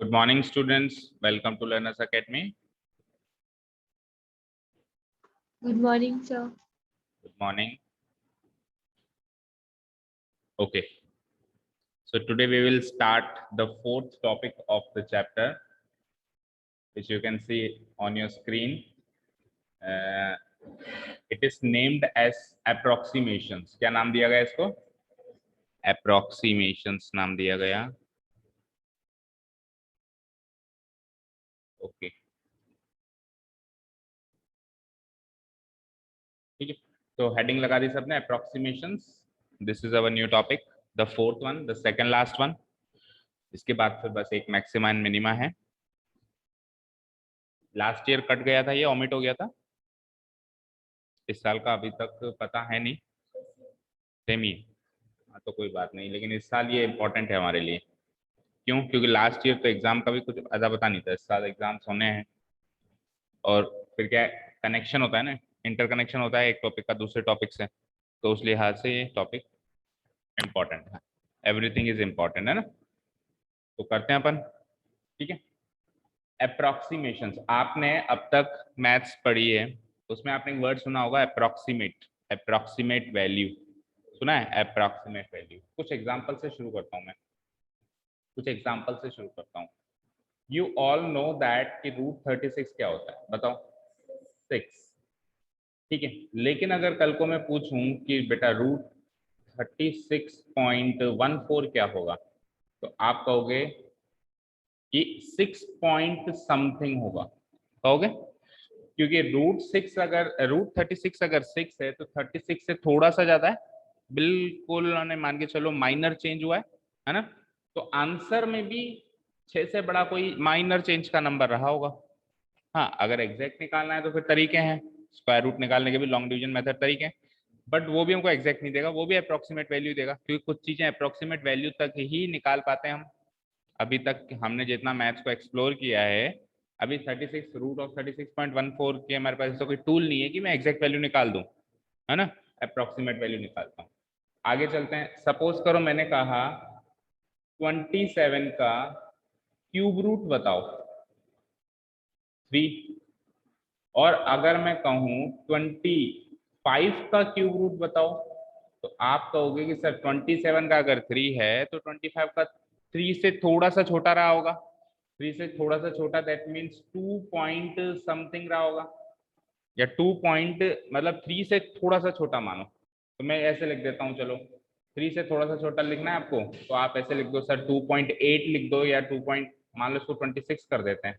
Good morning, students. Welcome to Learners Academy. Good morning, sir. Good morning. Okay. So today we will start the fourth topic of the chapter, which you can see on your screen. It is named as approximations. क्या नाम दिया गया इसको? Approximations नाम दिया गया. Okay. ठीक है. तो हेडिंग लगा दी सबने, approximations. This is our new topic, the fourth one, the second last one. इसके बाद फिर बस एक मैक्सिमा एंड मिनिमा है. लास्ट ईयर कट गया था, ये ओमिट हो गया था. इस साल का अभी तक पता है नहीं, सेम ही. हाँ तो कोई बात नहीं, लेकिन इस साल ये इम्पोर्टेंट है हमारे लिए. क्यों? क्योंकि लास्ट ईयर तो एग्जाम का भी कुछ अदा पता नहीं था. इस साल एग्जाम्स होने हैं और फिर क्या कनेक्शन होता है ना, इंटर कनेक्शन होता है एक टॉपिक का दूसरे टॉपिक से, तो उस लिहाज से ये टॉपिक इम्पोर्टेंट है. एवरीथिंग इज इम्पोर्टेंट है ना. तो करते हैं अपन. ठीक है. अप्रोक्सीमेशंस, आपने अब तक मैथ्स पढ़ी है, उसमें आपने एक वर्ड सुना होगा अप्रोक्सीमेट. अप्रोक्सीमेट वैल्यू सुना है? Approximate value. कुछ एग्जांपल से शुरू करता हूं मैं. यू ऑल नो दैट कि रूट 36 क्या होता है? बताओ. 6. ठीक है. लेकिन अगर कल को मैं पूछूं कि बेटा रूट 36.14 क्या होगा, तो आप कहोगे कि 6 पॉइंट समथिंग होगा. कहोगे? क्योंकि रूट 36 अगर 6 है तो 36 से थोड़ा सा ज्यादा है. बिल्कुल मान के चलो माइनर चेंज हुआ है ना. तो आंसर में भी 6 से बड़ा कोई माइनर चेंज का नंबर रहा होगा. हाँ, अगर एग्जैक्ट निकालना है तो फिर तरीके हैं, स्क्वायर रूट निकालने के भी लॉन्ग डिवीजन मेथड तरीके हैं, बट वो भी हमको एग्जैक्ट नहीं देगा, वो भी अप्रोक्सीमेट वैल्यू देगा. क्योंकि कुछ चीजें अप्रोक्सीमेट वैल्यू तक ही निकाल पाते हैं हम. अभी तक हमने जितना मैथ्स को एक्सप्लोर किया है, अभी 36 रूट ऑफ 36.14 के हमारे पास ऐसा कोई टूल नहीं है कि मैं एग्जैक्ट वैल्यू निकाल दूं, है ना. अप्रोक्सीमेट वैल्यू निकालता हूँ. आगे चलते हैं. सपोज करो मैंने कहा 27 का क्यूब रूट बताओ. 3. और अगर मैं कहूं 25 का क्यूब रूट बताओ, तो आप कहोगे कि सर 27 का अगर 3 है तो 25 का 3 से थोड़ा सा छोटा रहा होगा. 3 से थोड़ा सा छोटा, दैट मीन्स 2 पॉइंट समथिंग रहा होगा, या 2 पॉइंट मतलब 3 से थोड़ा सा छोटा मानो. तो मैं ऐसे लिख देता हूँ, चलो 3 से थोड़ा सा छोटा लिखना है आपको, तो आप ऐसे लिख दो सर 2.8 लिख दो, या 2 पॉइंट मान लो इसको 26 कर देते हैं,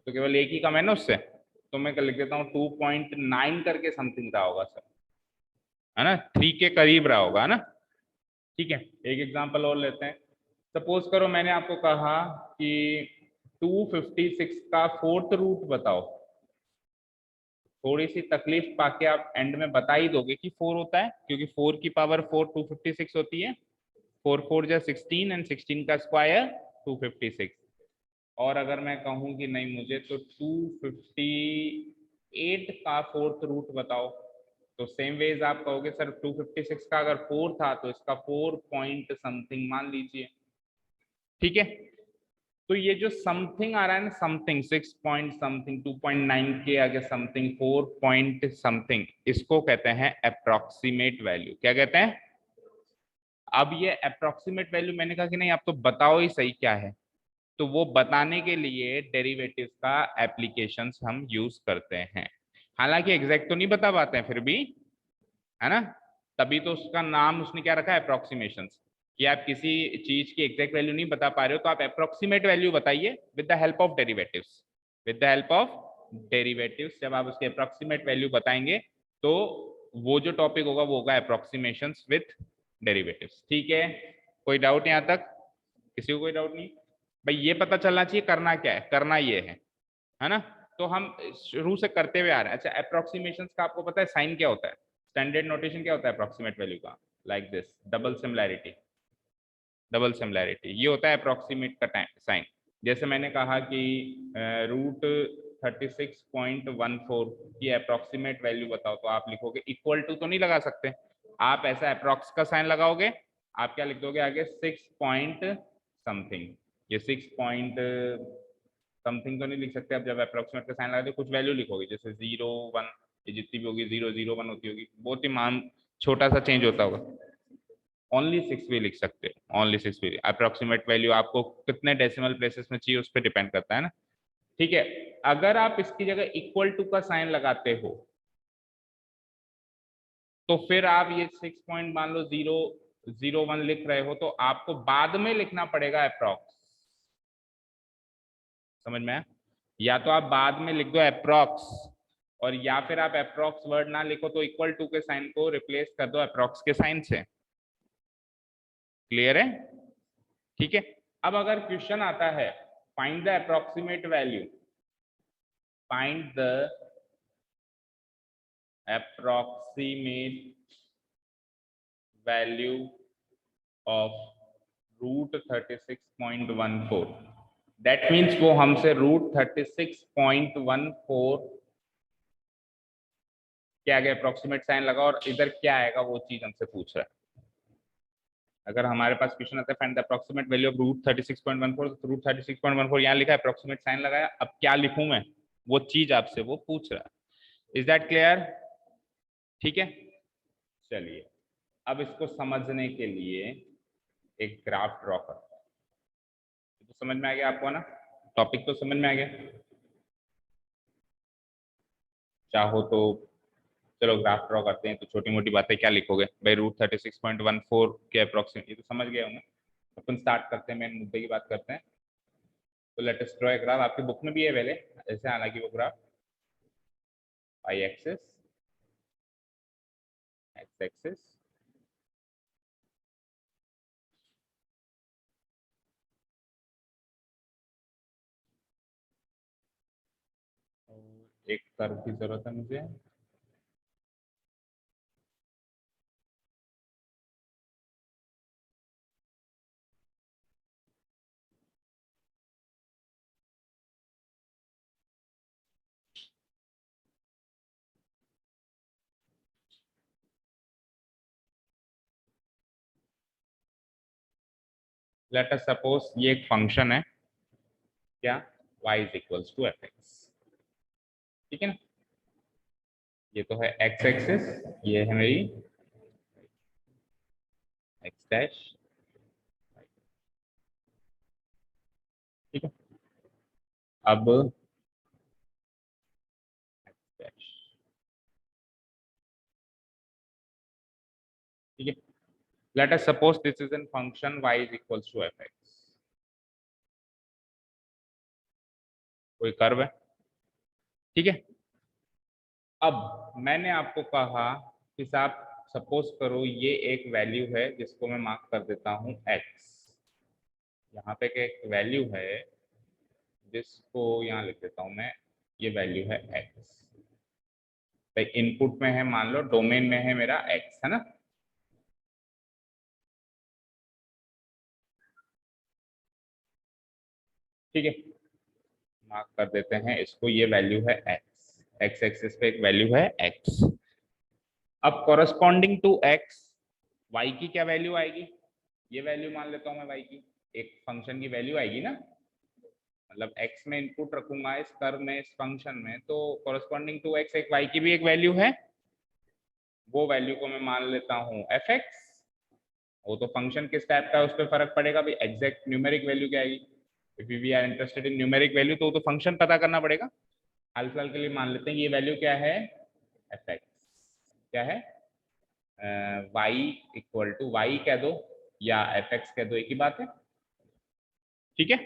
तो केवल एक ही कम है ना उससे. तो मैं लिख देता हूँ 2.9 करके समथिंग रहा होगा सर, है ना. 3 के करीब रहा होगा, है ना. ठीक है. एक एग्जांपल और लेते हैं. सपोज करो मैंने आपको कहा कि 256 का फोर्थ रूट बताओ. थोड़ी सी तकलीफ पाके आप एंड में बता ही दोगे कि 4 होता है, क्योंकि 4 की पावर 4 256 होती है. 4 4 जा 16 एंड 16 का स्क्वायर 256. और अगर मैं कहूं कि नहीं मुझे तो 258 का फोर्थ रूट बताओ, तो सेम वेज आप कहोगे सर 256 का अगर 4 था तो इसका 4 पॉइंट समथिंग मान लीजिए. ठीक है. तो ये जो समथिंग आ रहा है ना, समथिंग 6 पॉइंट समथिंग, 2.9 के आगे समथिंग, 4 पॉइंट समथिंग, इसको कहते हैं अप्रोक्सीमेट वैल्यू. क्या कहते हैं? अब ये अप्रोक्सीमेट वैल्यू मैंने कहा कि नहीं आप तो बताओ ही सही क्या है, तो वो बताने के लिए डेरिवेटिव्स का एप्लीकेशंस हम यूज करते हैं. हालांकि एग्जैक्ट तो नहीं बता पाते हैं फिर भी, है ना. तभी तो उसका नाम उसने क्या रखा है, अप्रोक्सीमेशंस. कि आप किसी चीज की एग्जैक्ट वैल्यू नहीं बता पा रहे हो तो आप अप्रोक्सीमेट वैल्यू बताइए with the help of derivatives. With the help of derivatives जब आप उसके अप्रोक्सीमेट वैल्यू बताएंगे तो वो जो टॉपिक होगा वो होगा अप्रोक्सीमेशंस विद डेरिवेटिव्स. ठीक है. कोई डाउट यहाँ तक? किसी को कोई डाउट नहीं? भाई ये पता चलना चाहिए करना क्या है. करना ये है ना. तो हम शुरू से करते हुए आ रहे हैं. अच्छा, अप्रोक्सीमेशंस का आपको पता है साइन क्या होता है? स्टैंडर्ड नोटेशन क्या होता है अप्रोक्सीमेट वैल्यू का? Like this, double similarity. Double similarity ये होता है अप्रोक्सीमेट का साइन. जैसे मैंने कहा कि रूट 36.14 की अप्रोक्सीमेट वैल्यू बताओ, तो आप लिखोगे इक्वल टू तो नहीं लगा सकते, आप ऐसा अप्रोक्स का साइन लगाओगे. आप क्या लिख दोगे आगे? 6 पॉइंट समथिंग. ये 6 पॉइंट समथिंग तो नहीं लिख सकते। अब जब अप्रोक्सीमेट का साइन लगाते कुछ वैल्यू लिखोगे, जैसे 0 1, ये जितनी भी होगी 0 0 1 होती होगी, बहुत ही मान छोटा सा चेंज होता होगा। ओनली 6 भी लिख सकते हो, ओनली 6 भी। अप्रोक्सीमेट वैल्यू आपको कितने डेसिमल प्लेसेस में चाहिए उस पर डिपेंड करता है ना। ठीक है, अगर आप इसकी जगह इक्वल टू का साइन लगाते हो तो फिर आप ये 6 पॉइंट मान लो 0 0 1 लिख रहे हो, तो आपको बाद में लिखना पड़ेगा अप्रोक्स। समझ में आया? या तो आप बाद में लिख दो अप्रोक्स, और या फिर आप अप्रोक्स वर्ड ना लिखो तो इक्वल टू के साइन को रिप्लेस कर दो अप्रोक्स के साइन से। क्लियर है? ठीक है। अब अगर क्वेश्चन आता है find the approximate value, find the approximate value of root 36.14, that means वो हमसे रूट 36.14 क्या आगे अप्रोक्सीमेट साइन लगा और इधर क्या आएगा वो चीज हमसे पूछ रहा है। अगर हमारे पास क्वेश्चन आता है find the approximate value of root 36.14, तो रूट 36.14 यहाँ लिखा है, अप्रोक्सीमेट साइन लगाया, अब क्या लिखूं मैं, वो चीज आपसे वो पूछ रहा है। Is that clear? ठीक है, चलिए अब इसको समझने के लिए एक ग्राफ ड्रॉ करते हैं। तो समझ में आ गया आपको ना, टॉपिक तो समझ में आ गया। चाहो तो चलो ग्राफ ड्रॉ करते हैं। तो छोटी मोटी बातें क्या लिखोगे भाई, रूट 36.14 के अप्रोक्सीमेट, ये तो समझ गया हूँ। अपन स्टार्ट करते हैं, मेन मुद्दे की बात करते हैं। तो let us draw a graph, आपकी बुक में भी है पहले ऐसे, हालांकि वो graph y axis x axis और एक कर्व की जरूरत है मुझे। लेट अस सपोज ये एक फंक्शन है, क्या y is equals to f x, ठीक है ना। ये तो है x एक्सिस, ये है मेरी x डैश, ठीक है। अब x डैश, ठीक है। Let us suppose this is an function y is equals to f x, कोई कर्व है, ठीक है। अब मैंने आपको कहा कि साहब सपोज करो ये एक वैल्यू है जिसको मैं मार्क कर देता हूँ x, यहाँ पे एक वैल्यू है जिसको यहाँ लिख देता हूँ मैं, ये वैल्यू है x। तो इनपुट में है, मान लो डोमेन में है मेरा x, है ना। ठीक है, मार्क कर देते हैं इसको, ये वैल्यू है x एक्सिस पे एक वैल्यू है x। अब कॉरस्पॉन्डिंग टू x y की क्या वैल्यू आएगी, ये वैल्यू मान लेता हूँ मैं y की, एक फंक्शन की वैल्यू आएगी ना, मतलब x में इनपुट रखूंगा इस कर्व में, इस फंक्शन में, तो कॉरस्पॉन्डिंग टू x एक y की भी एक वैल्यू है, वो वैल्यू को मैं मान लेता हूँ fx। वो तो फंक्शन किस टाइप का है उस पर फर्क पड़ेगा भाई, एग्जैक्ट न्यूमेरिक वैल्यू क्या आएगी। If we are interested in numeric value तो फंक्शन पता करना पड़ेगा। हाल फिलहाल के लिए मान लेते हैं ये वैल्यू क्या है, fx क्या है, y इक्वल टू y कह दो या fx कह दो, एक ही बात है, ठीक है।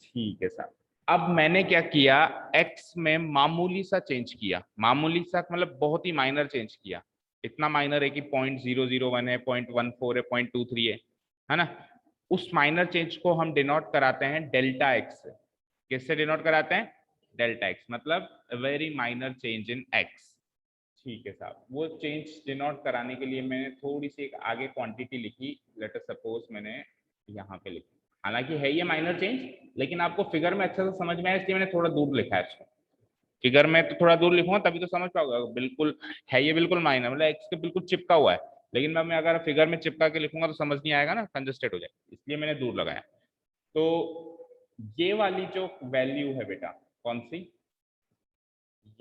ठीक है साहब, अब मैंने क्या किया, x में मामूली सा चेंज किया, मामूली सा मतलब बहुत ही माइनर चेंज किया, इतना माइनर है कि 0.001 है, 0.14 है, 0.23 है ना। उस माइनर चेंज को हम डिनोट कराते हैं डेल्टा एक्स से। किससे डिनोट कराते हैं, डेल्टा एक्स, मतलब very minor change in x. ठीक है साहब, वो चेंज डिनोट कराने के लिए मैंने थोड़ी सी एक आगे क्वांटिटी लिखी, लेट अस सपोज मैंने यहाँ पे लिखी, हालांकि है ये माइनर चेंज, लेकिन आपको फिगर में अच्छे से समझ में आया इसलिए मैंने थोड़ा दूर लिखा है इसको। फिगर में तो थोड़ा दूर लिखूंगा तभी तो समझ पाओगे, बिल्कुल है ये बिल्कुल माइनर, मतलब एक्स के बिल्कुल चिपका हुआ है, लेकिन मैं अगर फिगर में चिपका के लिखूंगा तो समझ नहीं आएगा ना, कंजस्टेड हो जाएगा, इसलिए मैंने दूर लगाया। तो ये वाली जो वैल्यू है बेटा कौन सी,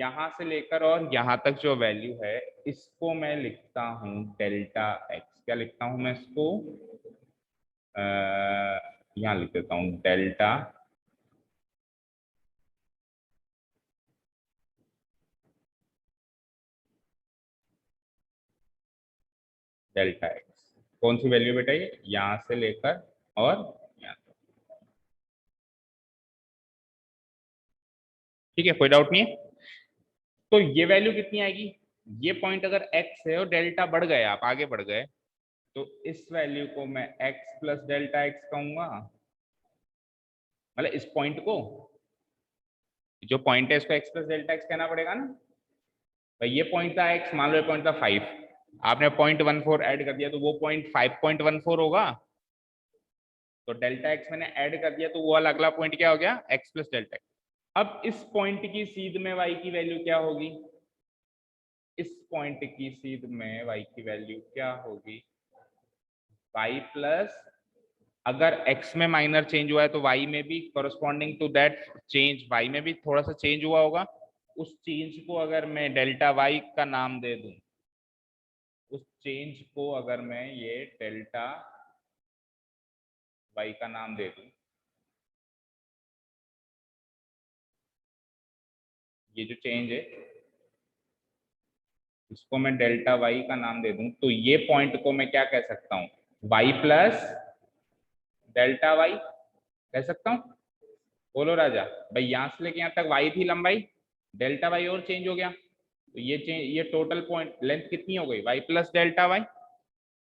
यहां से लेकर और यहां तक जो वैल्यू है इसको मैं लिखता हूं डेल्टा एक्स। क्या लिखता हूं मैं इसको, यहां लिख देता हूं डेल्टा डेल्टा एक्स। कौन सी वैल्यू बेटा, ये यहां से लेकर और यहाँ तक। ठीक है, कोई डाउट नहीं है। तो ये वैल्यू कितनी आएगी, ये पॉइंट अगर x है और डेल्टा बढ़ गए, आप आगे बढ़ गए, तो इस वैल्यू को मैं x प्लस डेल्टा एक्स कहूंगा। मतलब इस पॉइंट को, जो पॉइंट है इसको x प्लस डेल्टा एक्स कहना पड़ेगा ना भाई। ये पॉइंट था x, मान लो ये पॉइंट था 5, आपने 0.14 ऐड कर दिया तो वो पॉइंट 5.14 होगा। तो डेल्टा एक्स मैंने ऐड कर दिया तो वो वाला अगला पॉइंट क्या हो गया, x प्लस डेल्टा एक्स। अब इस पॉइंट की सीध में y की वैल्यू क्या होगी, इस पॉइंट की सीध में y की वैल्यू क्या होगी, y प्लस, अगर x में माइनर चेंज हुआ है तो y में भी corresponding to that change y में भी थोड़ा सा चेंज हुआ होगा। उस चेंज को अगर मैं डेल्टा y का नाम दे दूं, उस चेंज को अगर मैं ये डेल्टा y का नाम दे दूं, ये जो चेंज है इसको मैं डेल्टा y का नाम दे दूं, तो ये पॉइंट को मैं क्या कह सकता हूं, y प्लस डेल्टा y कह सकता हूं। बोलो राजा भाई, यहां से लेके यहां तक y थी लंबाई, डेल्टा y और चेंज हो गया, तो ये टोटल पॉइंट लेंथ कितनी हो गई, y प्लस डेल्टा y।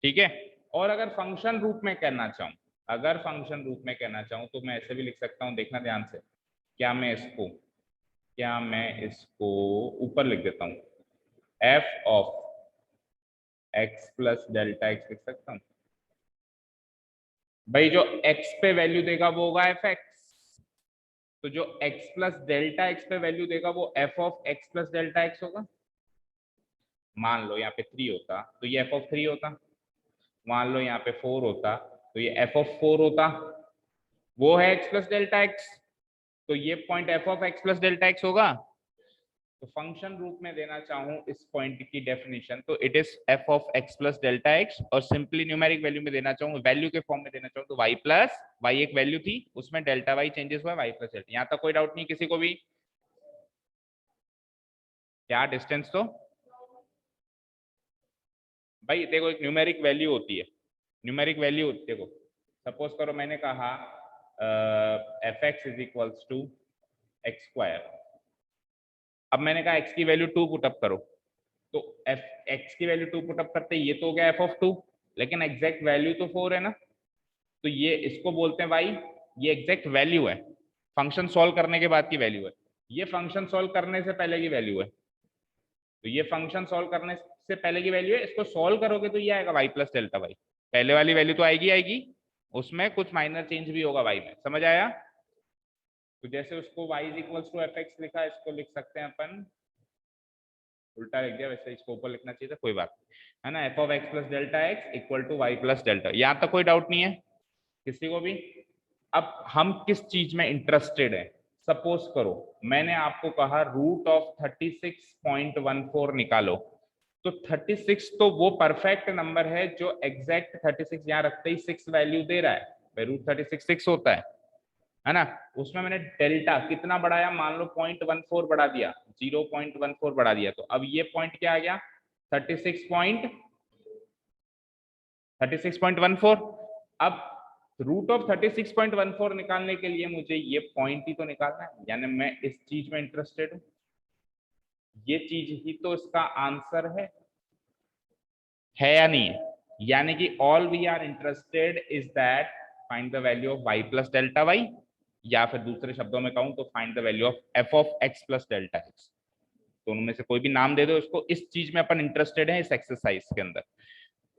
ठीक है। और अगर फंक्शन रूप में कहना चाहूं, अगर फंक्शन रूप में कहना चाहूं तो मैं ऐसे भी लिख सकता हूं, देखना ध्यान से। क्या मैं इसको ऊपर लिख देता हूं, f of x plus delta x लिख सकता हूं भाई। जो x पे वैल्यू देगा वो होगा एफ एक्स, तो जो x प्लस डेल्टा एक्स पे वैल्यू देगा वो f of x plus delta x होगा। मान लो यहाँ पे 3 होता तो ये f ऑफ 3 होता, मान लो यहाँ पे 4 होता तो ये f ऑफ 4 होता, वो है x प्लस डेल्टा एक्स, तो ये point f of x plus delta x होगा। तो फंक्शन रूप में देना चाहूं इस पॉइंट की डेफिनेशन, तो it is f of x plus delta x, और सिंपली न्यूमेरिक वैल्यू में देना चाहूं, वैल्यू के फॉर्म में देना चाहूं तो y प्लस y एक वैल्यू थी उसमें डेल्टा y चेंजेस हुआ y प्लस डेल्टा। यहाँ तक कोई डाउट नहीं किसी को भी, क्या डिस्टेंस तो भाई देखो एक न्यूमेरिक वैल्यू होती है, न्यूमेरिक वैल्यू देखो, सपोज करो मैंने कहा f x is equals to x square. अब मैंने कहा x की वैल्यू 2 पुटअप करो, तो एफ एक्स की वैल्यू 2 पुटअप करते ये तो हो गया f ऑफ 2, लेकिन एग्जैक्ट वैल्यू तो 4 है ना, तो ये इसको बोलते हैं y, ये एग्जैक्ट वैल्यू है, फंक्शन सॉल्व करने के बाद की वैल्यू है, ये फंक्शन सॉल्व करने से पहले की वैल्यू है। तो ये फंक्शन सॉल्व करने से पहले की वैल्यू है, इसको सॉल्व करोगे तो ये आएगा y प्लस डेल्टा y। पहले वाली वैल्यू तो आएगी आएगी, उसमें कुछ माइनर चेंज भी होगा y में, समझ आया। तो जैसे उसको y is equals to f x लिखा, इसको लिख सकते हैं अपन, उल्टा लिख दिया, वैसे इसको ऊपर लिखना चाहिए था, कोई बात है ना, f of x plus delta x equal to y plus delta. यहाँ तक कोई डाउट नहीं है किसी को भी। अब हम किस चीज में इंटरेस्टेड है, सपोज करो मैंने आपको कहा रूट ऑफ 36.14 निकालो, तो 36 तो वो परफेक्ट नंबर है जो एग्जैक्ट 36 यहाँ रखते ही 6 वैल्यू दे रहा है भाई, रूट 36 6 होता है ना। उसमें मैंने डेल्टा कितना बढ़ाया, मान लो 0.14 बढ़ा दिया, 0.14 बढ़ा दिया, तो अब ये पॉइंट क्या आ गया 36.14। अब रूट ऑफ 36.14 निकालने के लिए मुझे ये पॉइंट ही तो निकालना है, यानी मैं इस चीज में इंटरेस्टेड हूं, ये चीज ही तो इसका आंसर है या नहीं है। यानी कि all we are interested is that find the value of y plus delta y, या फिर दूसरे शब्दों में कहूं तो find the value of f of x plus delta x। दोनों में से कोई भी नाम दे दो इसको, इस चीज में अपन इंटरेस्टेड है इस एक्सरसाइज के अंदर।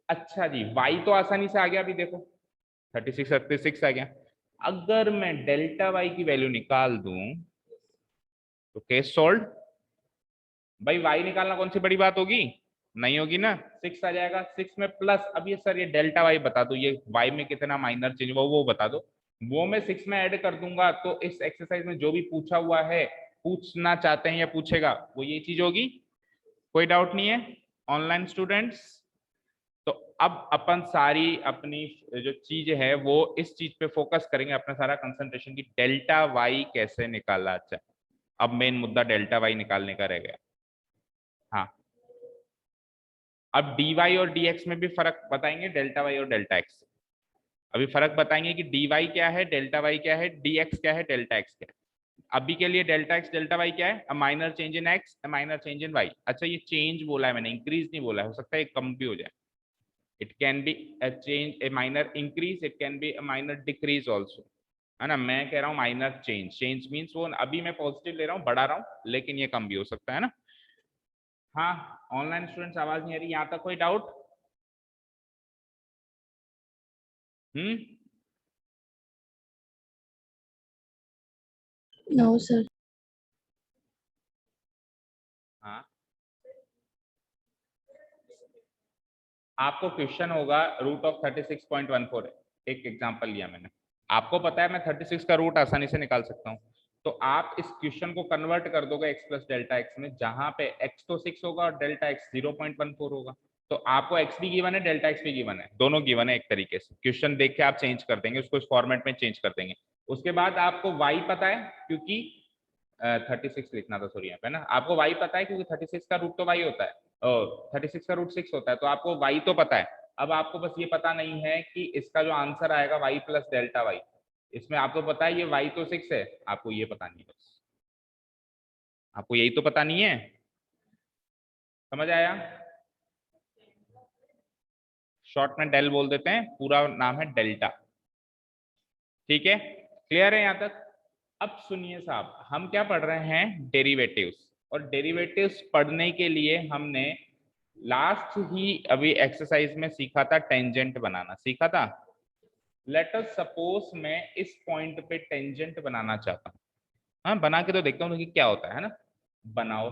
अच्छा जी, y तो आसानी से आ गया, अभी देखो 36 आ गया। अगर मैं डेल्टा y की वैल्यू निकाल दूं तो केस सोल्ड भाई, y निकालना कौन सी बड़ी बात होगी, नहीं होगी ना, 6 आ जाएगा, 6 में प्लस, अब ये सर ये डेल्टा y बता दो, ये y में कितना माइनर चेंज हुआ वो बता दो, वो मैं 6 में ऐड कर दूंगा, तो इस एक्सरसाइज में जो भी पूछा हुआ है, पूछना चाहते हैं या पूछेगा, वो ये चीज होगी। कोई डाउट नहीं है ऑनलाइन स्टूडेंट्स? तो अब अपन सारी अपनी जो चीज है वो इस चीज पे फोकस करेंगे, अपना सारा कंसंट्रेशन की डेल्टा वाई कैसे निकाला जाए। अब मेन मुद्दा डेल्टा वाई निकालने का रह गया। हाँ, अब dy और dx में भी फर्क बताएंगे, डेल्टा वाई और डेल्टा एक्स। अभी फर्क बताएंगे कि dy क्या है, डेल्टा वाई क्या है, dx क्या है, डेल्टा एक्स क्या है। अभी के लिए डेल्टा एक्स डेल्टा वाई क्या है, a minor change in x, a minor change in y. अच्छा, ये चेंज बोला है मैंने, इंक्रीज नहीं बोला है, हो सकता है कम भी हो जाए। It can be a change, A minor increase, it can be a minor decrease also, है ना। मैं कह रहा हूँ माइनर चेंज, चेंज मीन्स वो अभी मैं पॉजिटिव ले रहा हूँ, बढ़ा रहा हूँ, लेकिन ये कम भी हो सकता है ना। हाँ, ऑनलाइन स्टूडेंट्स आवाज नहीं आ रही यहाँ तक, कोई डाउट? हम्म। No, sir. हाँ, आपको क्वेश्चन होगा रूट ऑफ 36.14 है, एक एग्जांपल लिया मैंने। आपको पता है मैं 36 का रूट आसानी से निकाल सकता हूँ, तो आप इस क्वेश्चन को कन्वर्ट कर दोगे x प्लस डेल्टा एक्स में, जहां पे x तो 6 होगा और डेल्टा x 0.14 होगा। तो आपको x भी गिवन है, डेल्टा x भी गिवन है, दोनों गिवन है। एक तरीके से क्वेश्चन देख के आप चेंज कर देंगे उसको, इस फॉर्मेट में चेंज कर देंगे। उसके बाद आपको y पता है, क्योंकि 36 लिखना था, सॉरी यहाँ पे ना, आपको y पता है क्योंकि 36 का रूट तो y होता है, 36 का रूट 6 होता है, तो आपको y तो पता है। अब आपको बस ये पता नहीं है कि इसका जो आंसर आएगा y प्लस डेल्टा वाई, इसमें आपको पता है ये y तो 6 है, आपको ये पता नहीं है, बस आपको यही तो पता नहीं है। समझ आया? शॉर्ट में डेल बोल देते हैं, पूरा नाम है डेल्टा। ठीक है, क्लियर है यहाँ तक? अब सुनिए साहब, हम क्या पढ़ रहे हैं, डेरिवेटिव्स। और डेरिवेटिव्स पढ़ने के लिए हमने लास्ट ही अभी एक्सरसाइज में सीखा था, टेंजेंट बनाना सीखा था। लेट अस सपोज मैं इस पॉइंट पे टेंजेंट बनाना चाहता हूँ। हाँ, बना के तो देखता हूँ कि क्या होता है ना। बनाओ।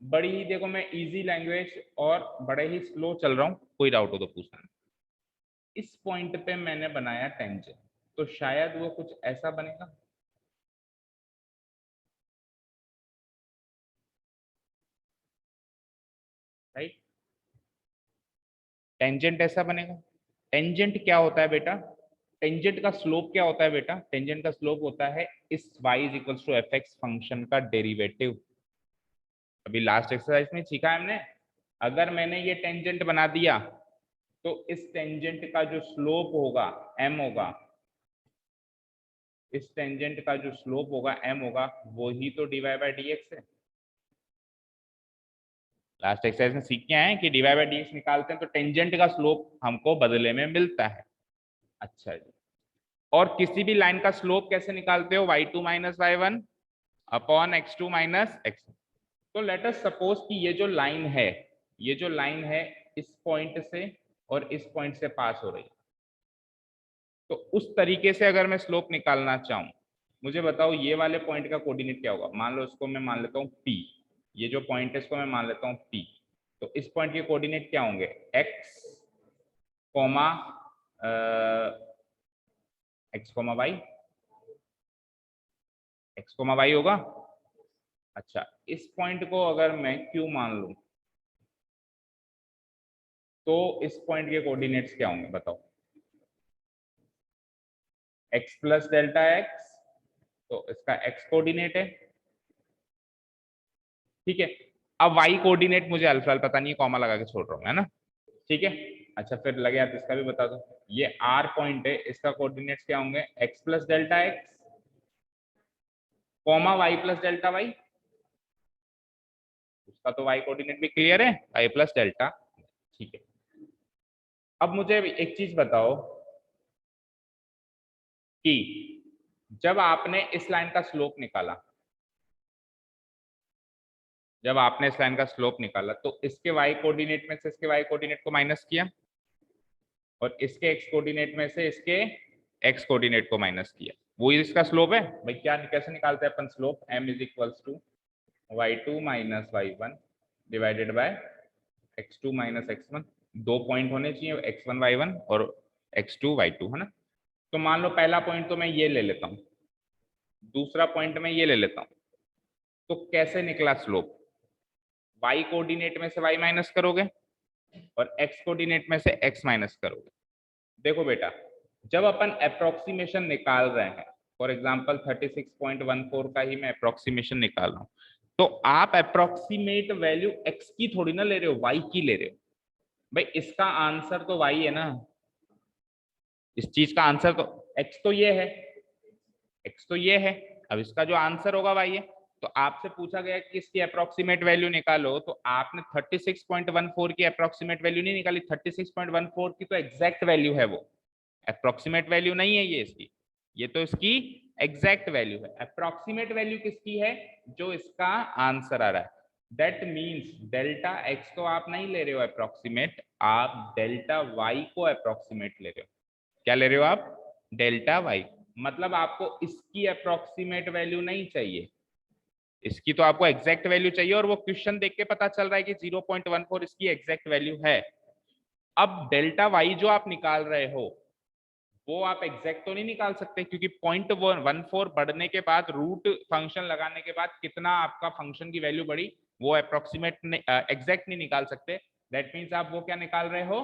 बड़ी ही, देखो मैं इजी लैंग्वेज और बड़े ही स्लो चल रहा हूँ, कोई डाउट हो तो पूछना। इस पॉइंट पे मैंने बनाया टेंजेंट, तो शायद वो कुछ ऐसा बनेगा। राइट, टेंजेंट ऐसा बनेगा। टेंजेंट क्या होता है बेटा? टेंजेंट का स्लोप क्या होता है बेटा? टेंजेंट का स्लोप होता है इस y is equals to f x function का डेरिवेटिव। अभी लास्ट एक्सरसाइज में सीखा है हमने, अगर मैंने ये टेंजेंट बना दिया तो इस टेंजेंट का जो स्लोप होगा m होगा, इस टेंजेंट का जो स्लोप होगा m होगा, वो ही तो dy बाई डी एक्स है। लास्ट एक्सरसाइज में सीख के आए हैं कि dy बाई डी एक्स निकालते हैं तो टेंजेंट का स्लोप हमको बदले में मिलता है। अच्छा जी, और किसी भी लाइन का स्लोप कैसे निकालते हो? y2 minus y one upon x2 minus x। तो लेट अस सपोज कि ये जो लाइन है, ये जो लाइन है इस पॉइंट से और इस पॉइंट से पास हो रही है, तो उस तरीके से अगर मैं स्लोप निकालना चाहूं, मुझे बताओ ये वाले पॉइंट का कोऑर्डिनेट क्या होगा? मान लो इसको मैं मान लेता हूँ p, ये जो पॉइंट है इसको मैं मान लेता हूँ p। तो इस पॉइंट के कोऑर्डिनेट क्या होंगे? x comma x comma y, x comma y होगा। अच्छा, इस पॉइंट को अगर मैं q मान लूं, तो इस पॉइंट के कोऑर्डिनेट्स क्या होंगे बताओ? x प्लस डेल्टा एक्स, तो इसका x कोऑर्डिनेट है। ठीक है, अब y कोऑर्डिनेट मुझे अल्फा पता नहीं है, कॉमा लगा के छोड़ रहा हूँ, है ना। ठीक है, अच्छा फिर लगे आप इसका भी बता दो। ये r पॉइंट है, इसका कोऑर्डिनेट्स क्या होंगे? x plus delta x comma y plus delta y. उसका तो y कोऑर्डिनेट भी क्लियर है, y प्लस डेल्टा। ठीक है, अब मुझे एक चीज बताओ कि जब आपने इस लाइन का स्लोप निकाला, जब आपने इस लाइन का स्लोप निकाला, तो इसके y कोऑर्डिनेट में से इसके y कोऑर्डिनेट को माइनस किया और इसके x कोऑर्डिनेट में से इसके x कोऑर्डिनेट को माइनस किया, वो इसका स्लोप है। भाई क्या कैसे निकालते हैं अपन slope? m is equals to y2 minus y1 divided by x2 minus x1। दो पॉइंट होने चाहिए, x1 y1 और x2 y2, है ना। तो मान लो पहला पॉइंट तो मैं ये ले लेता हूं, दूसरा पॉइंट मैं ये ले लेता हूं। तो कैसे निकला स्लोप? y कोऑर्डिनेट में से y माइनस करोगे और x कोऑर्डिनेट में से x माइनस करोगे। देखो बेटा, जब अपन अप्रोक्सीमेशन निकाल रहे हैं, फॉर एग्जांपल 36.14 का ही मैं अप्रोक्सीमेशन निकाल रहा हूं, तो आप अप्रोक्सीमेट वैल्यू x की थोड़ी ना ले रहे हो, y की ले रहे हो। भाई इसका आंसर तो y है ना, इस चीज का आंसर तो x तो ये है, x तो ये है, अब इसका जो आंसर होगा y है। तो आपसे पूछा गया कि इसकी अप्रोक्सीमेट वैल्यू निकालो, तो आपने 36.14 की अप्रोक्सीमेट वैल्यू नहीं निकाली, 36.14 की तो एग्जैक्ट वैल्यू है, वो अप्रोक्सीमेट वैल्यू नहीं है ये इसकी, ये तो इसकी एग्जैक्ट वैल्यू है। अप्रोक्सीमेट वैल्यू किसकी है? जो इसका आंसर आ रहा है। दैट मीन्स डेल्टा एक्स तो आप नहीं ले रहे हो अप्रोक्सीमेट, आप डेल्टा वाई को अप्रोक्सीमेट ले रहे हो। क्या ले रहे हो आप? Delta y. मतलब आपको इसकी अप्रोक्सीमेट वैल्यू नहीं चाहिए, इसकी तो आपको एग्जैक्ट वैल्यू चाहिए, और वो क्वेश्चन देख के पता चल रहा है कि 0.14 इसकी एग्जैक्ट वैल्यू है। अब डेल्टा वाई जो आप निकाल रहे हो वो आप एग्जैक्ट तो नहीं निकाल सकते, क्योंकि 0.14 बढ़ने के बाद, रूट फंक्शन लगाने के बाद कितना आपका फंक्शन की वैल्यू बढ़ी, वो अप्रोक्सीमेट एग्जैक्ट नहीं निकाल सकते। दैट मीन्स आप वो क्या निकाल रहे हो?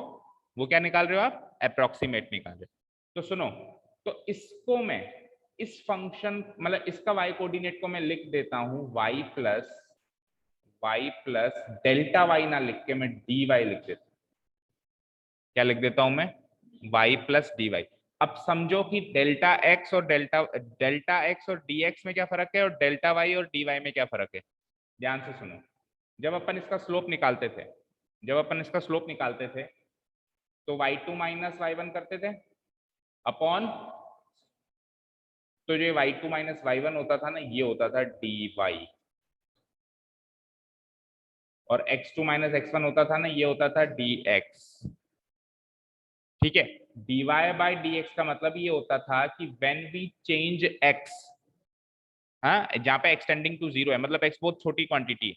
वो क्या निकाल रहे हो आप? अप्रोक्सीमेट निकाल रहे हो। तो सुनो, तो इसको मैं, इस फंक्शन मतलब इसका y कोऑर्डिनेट को मैं लिख देता हूं y प्लस डेल्टा वाई ना लिख के मैं dy लिख देता हूं। क्या लिख देता हूं मैं? y plus dy। अब समझो कि डेल्टा एक्स और डेल्टा एक्स और dx में क्या फर्क है, और डेल्टा वाई और dy में क्या फर्क है। ध्यान से सुनो, जब अपन इसका स्लोप निकालते थे, तो y2 माइनस y1 करते थे अपॉन, तो जो y2 माइनस y1 होता था ना, ये होता था dy, और x2 माइनस x1 होता था ना, ये होता था dx। ठीक है, dy बाई dx का मतलब ये होता था कि व्हेन वी चेंज x, हाँ, जहां पे एक्सटेंडिंग टू 0 है, मतलब x बहुत छोटी क्वांटिटी है,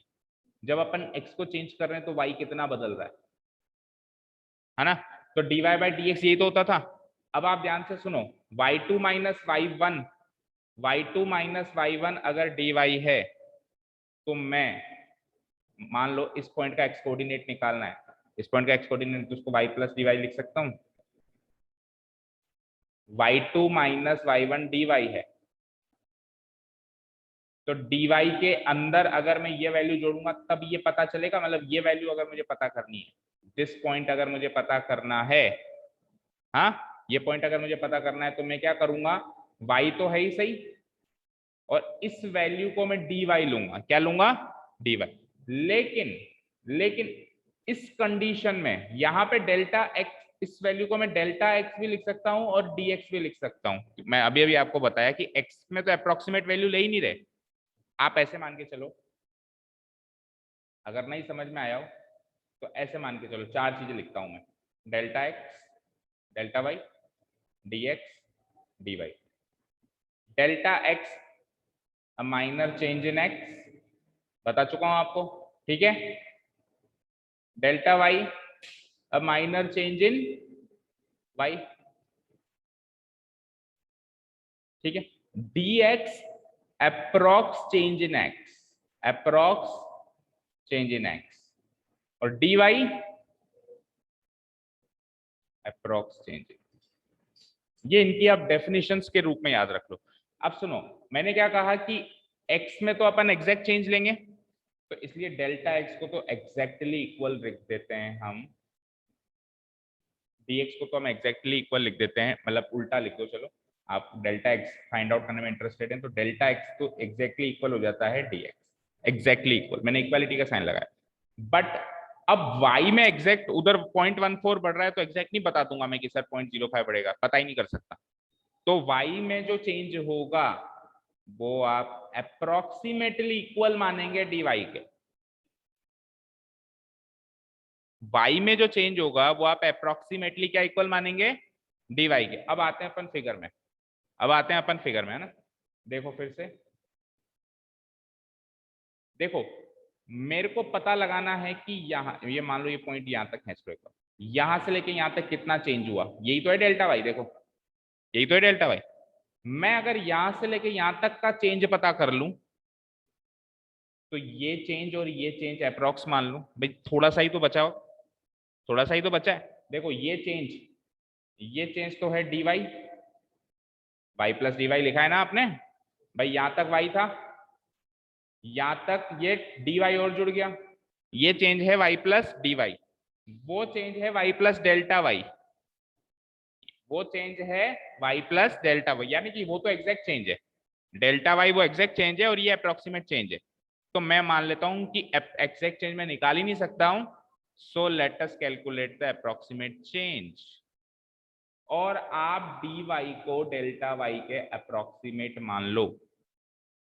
जब अपन x को चेंज कर रहे हैं तो y कितना बदल रहा है ना। तो dy बाई dx यही तो होता था। अब आप ध्यान से सुनो, y2 माइनस y1 अगर dy है, तो मैं मान लो इस पॉइंट का x कोऑर्डिनेट निकालना है, इस पॉइंट का x कोऑर्डिनेट, तो उसको y प्लस dy लिख सकता हूं। y2 माइनस y1 dy है, तो dy के अंदर अगर मैं ये वैल्यू जोड़ूंगा तब ये पता चलेगा, मतलब ये वैल्यू अगर मुझे पता करनी है, दिस पॉइंट अगर मुझे पता करना है, हाँ, ये पॉइंट अगर मुझे पता करना है, तो मैं क्या करूंगा, y तो है ही सही, और इस वैल्यू को मैं dy लूंगा। क्या लूंगा? dy। लेकिन इस कंडीशन में यहाँ पे डेल्टा एक्स, इस वैल्यू को मैं डेल्टा एक्स भी लिख सकता हूँ और dx भी लिख सकता हूँ। मैं अभी अभी आपको बताया कि x में तो अप्रोक्सीमेट वैल्यू ले ही नहीं रहे, आप ऐसे मान के चलो, अगर नहीं समझ में आया हो तो ऐसे मान के चलो, चार चीजें लिखता हूं मैं, delta x, delta y, dx, dy। Delta x minor change in x, बता चुका हूं आपको, ठीक है। Delta y a minor change in y, ठीक है। dx approx change in x, approx change in x, और dy अप्रोक्स चेंज इन। ये इनकी आप डेफिनेशंस के रूप में याद रख लो। अब सुनो, मैंने क्या कहा कि x में तो अपन एग्जैक्ट चेंज लेंगे, तो इसलिए डेल्टा x को तो एग्जैक्टली इक्वल लिख देते हैं हम, dx को तो हम एग्जैक्टली इक्वल लिख देते हैं, मतलब उल्टा लिख दो, चलो आप डेल्टा x फाइंड आउट करने में इंटरेस्टेड हैं, तो डेल्टा x तो एग्जैक्टली इक्वल हो जाता है dx, एग्जैक्टली इक्वल, मैंने इक्वालिटी का साइन लगाया। बट अब y में एग्जैक्ट, उधर 0.14 बढ़ रहा है, तो एग्जैक्ट नहीं बता दूंगा मैं कि सर 0.05 बढ़ेगा, पता ही नहीं कर सकता। तो y में जो चेंज होगा वो आप अप्रोक्सीमेटली इक्वल मानेंगे dy के, y में जो चेंज होगा वो आप अप्रोक्सीमेटली क्या इक्वल मानेंगे? dy के। अब आते हैं अपन फिगर में, है ना। देखो फिर से, देखो मेरे को पता लगाना है कि यहाँ, ये मान लो ये पॉइंट यहाँ तक खींच लो, यहां से लेके यहाँ तक कितना चेंज हुआ, यही तो है डेल्टा वाई। देखो यही तो है डेल्टा वाई। मैं अगर यहां से लेके यहां तक का चेंज पता कर लूं, तो ये चेंज और ये चेंज अप्रोक्स मान लूं भाई, थोड़ा सा ही तो बचा हो, थोड़ा सा ही तो बचा है। देखो ये चेंज तो है d y, y plus d y लिखा है ना आपने भाई, यहां तक वाई था, यहां तक ये डी वाई और जुड़ गया, ये चेंज है वाई प्लस डी वाई, वो चेंज है वाई प्लस डेल्टा वाई, वो चेंज है वाई प्लस डेल्टा वाई, यानी कि वो तो एग्जैक्ट चेंज है, डेल्टा वाई वो एग्जैक्ट चेंज है और ये अप्रोक्सीमेट चेंज है। तो मैं मान लेता हूं कि एग्जैक्ट चेंज मैं निकाल ही नहीं सकता हूं, so let us calculate the approximate change. और आप डी वाई को डेल्टा वाई के अप्रोक्सीमेट मान लो,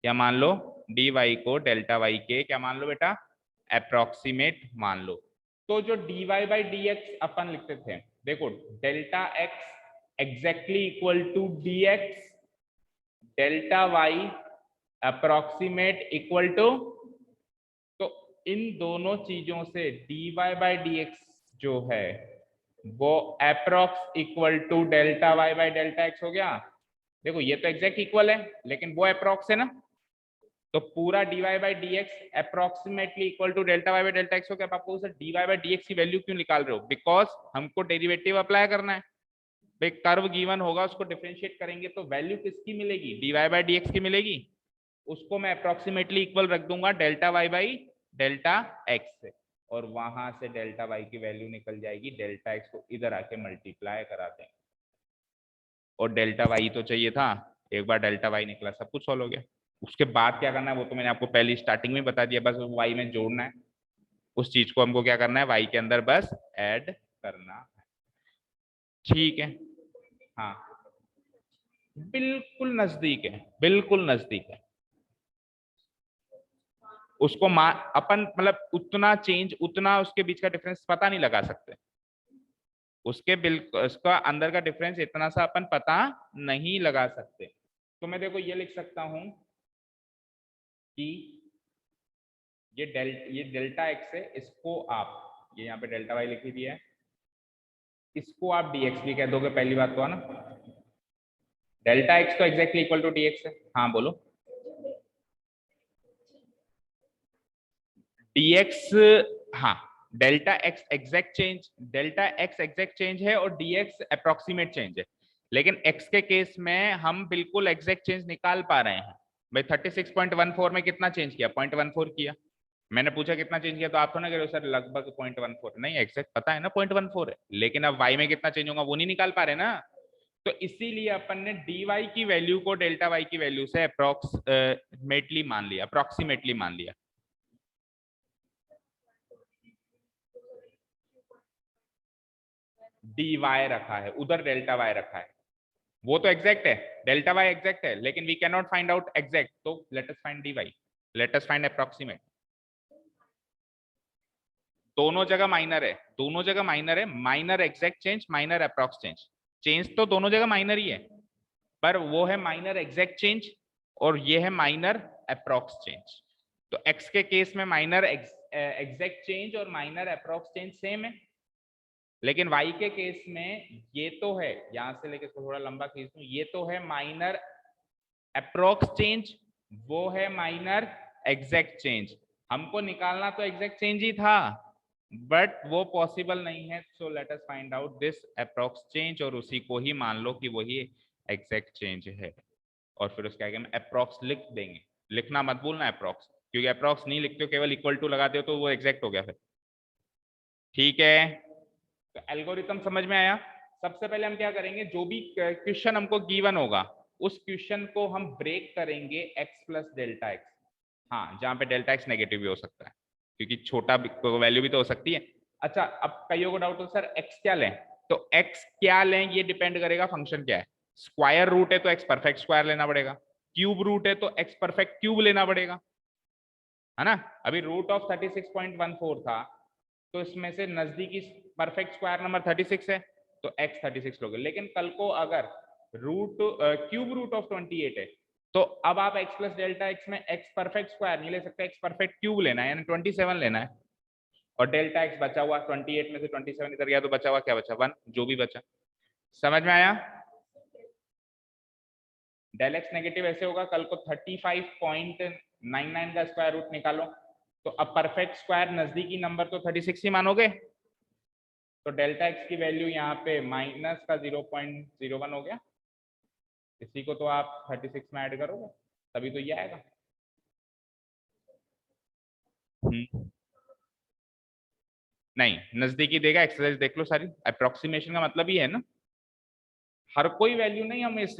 क्या मान लो, डी वाई को डेल्टा वाई के क्या मान लो बेटा, अप्रोक्सीमेट मान लो। तो जो d y by d x अपन लिखते थे, देखो delta x exactly equal to d x, delta y approximate equal to, तो इन दोनों चीजों से d y by d x जो है वो approx equal to delta y by delta x हो गया। देखो ये तो एग्जैक्ट इक्वल है, लेकिन वो अप्रोक्स है ना, तो पूरा d y by d x approximately equal to delta y by delta x हो गया। आपको sir d y by d x की वैल्यू क्यों निकाल रहे हो, बिकॉज हमको डेरिवेटिव अप्लाई करना है भाई, कर्व गिवन होगा उसको डिफरेंशिएट करेंगे तो वैल्यू किसकी मिलेगी, d y by d x की मिलेगी, उसको मैं अप्रोक्सीमेटली इक्वल रख दूंगा delta y by delta x से, और वहां से डेल्टा वाई की वैल्यू निकल जाएगी, डेल्टा एक्स को इधर आके मल्टीप्लाई करा देंगे, और डेल्टा वाई तो चाहिए था, एक बार डेल्टा वाई निकला सब कुछ सॉल्व हो गया। उसके बाद क्या करना है वो तो मैंने आपको पहले स्टार्टिंग में बता दिया, बस वाई में जोड़ना है, उस चीज को हमको क्या करना है, वाई के अंदर बस ऐड करना है, ठीक है। हाँ बिल्कुल नजदीक है, बिल्कुल नजदीक है, उसको अपन मतलब उतना चेंज, उतना उसके बीच का डिफरेंस पता नहीं लगा सकते, उसके बिल्कुल उसका अंदर का डिफरेंस इतना सा अपन पता नहीं लगा सकते। तो मैं देखो ये लिख सकता हूं कि ये डेल्टा एक्स है, इसको आप ये यहाँ पे डेल्टा वाई लिखी दी है, इसको आप dx भी कह दोगे, पहली बात तो है ना, डेल्टा एक्स तो एग्जैक्टली इक्वल टू dx है। हाँ बोलो, dx, हाँ delta x exact change, delta x exact change है और dx अप्रोक्सीमेट चेंज है, लेकिन x के केस में हम बिल्कुल एग्जैक्ट चेंज निकाल पा रहे हैं भाई। 36.14 में कितना चेंज किया, 0.14 किया, मैंने पूछा कितना चेंज किया तो आप तो ना कह रहे हो सर लगभग 0.14, नहीं एग्जैक्ट पता है ना 0.14 है, लेकिन अब y में कितना चेंज होगा वो नहीं निकाल पा रहे ना, तो इसीलिए अपन ने dy की वैल्यू को डेल्टा y की वैल्यू से अप्रोक्सीमेटली मान लिया, अप्रोक्सीमेटली मान लिया। dy रखा है उधर, डेल्टा y रखा है, वो तो एग्जैक्ट है, डेल्टा y एग्जैक्ट है, लेकिन we can not find out exact, तो let us find dy, let us find approximate. दोनों जगह माइनर है, दोनों जगह माइनर है, minor exact change, minor approx change, change तो दोनों जगह माइनर ही है, पर वो है माइनर एग्जैक्ट चेंज और ये है माइनर अप्रोक्स चेंज। तो x के केस में माइनर एग्जैक्ट चेंज और माइनर अप्रोक्स चेंज सेम है, लेकिन y के केस में ये तो है, यहां से लेके इसको थोड़ा लंबा खींच दूं, ये तो है माइनर अप्रोक्स चेंज, वो है माइनर एग्जैक्ट चेंज, हमको निकालना तो एग्जैक्ट चेंज ही था बट वो पॉसिबल नहीं है, so let us find out this approx change और उसी को ही मान लो कि वही एग्जैक्ट चेंज है, और फिर उसके आगे में अप्रोक्स लिख देंगे, लिखना मत भूलना अप्रोक्स, क्योंकि अप्रोक्स नहीं लिखते हो केवल इक्वल टू लगाते हो तो वो एग्जैक्ट हो गया फिर, ठीक है। तो एल्गोरिथम समझ में आया। सबसे पहले हम क्या करेंगे, जो भी क्वेश्चन हमको गिवन होगा उस क्वेश्चन को हम ब्रेक करेंगे x प्लस डेल्टा एक्स, हाँ जहाँ पे डेल्टा एक्स नेगेटिव भी हो सकता है क्योंकि छोटा वैल्यू भी तो हो सकती है। अच्छा अब कईयों को डाउट हो सर x क्या लें, तो x क्या लें ये डिपेंड करेगा फंक्शन क्या है, स्क्वायर रूट है तो x परफेक्ट स्क्वायर लेना पड़ेगा, क्यूब रूट है तो x परफेक्ट क्यूब लेना पड़ेगा, है ना। अभी रूट ऑफ 36.14 था तो इसमें से नजदीकी परफेक्ट स्क्वायर नंबर 36 है तो x 36 लोगे, लेकिन कल को अगर क्यूब रूट ऑफ 28 है तो अब आप x प्लस डेल्टा एक्स में x परफेक्ट स्क्वायर नहीं ले सकते, x परफेक्ट क्यूब लेना है यानी 27 लेना है, और डेल्टा x बचा हुआ 28 में से 27 इधर गया तो बचा हुआ क्या बचा 1, जो भी बचा, समझ में आया। डेल एक्स नेगेटिव ऐसे होगा, कल को 35.99 का स्क्वायर रूट निकालो, तो अब परफेक्ट स्क्वायर नजदीकी नंबर तो 36 ही मानोगे, तो डेल्टा एक्स की वैल्यू यहाँ पे माइनस का 0.01 हो गया, इसी को तो आप 36 में ऐड करोगे तभी तो ये आएगा। नहीं, नजदीकी देगा, एक्सरसाइज देख लो सारी, अप्रोक्सीमेशन का मतलब ही है ना, हर कोई वैल्यू नहीं हम इस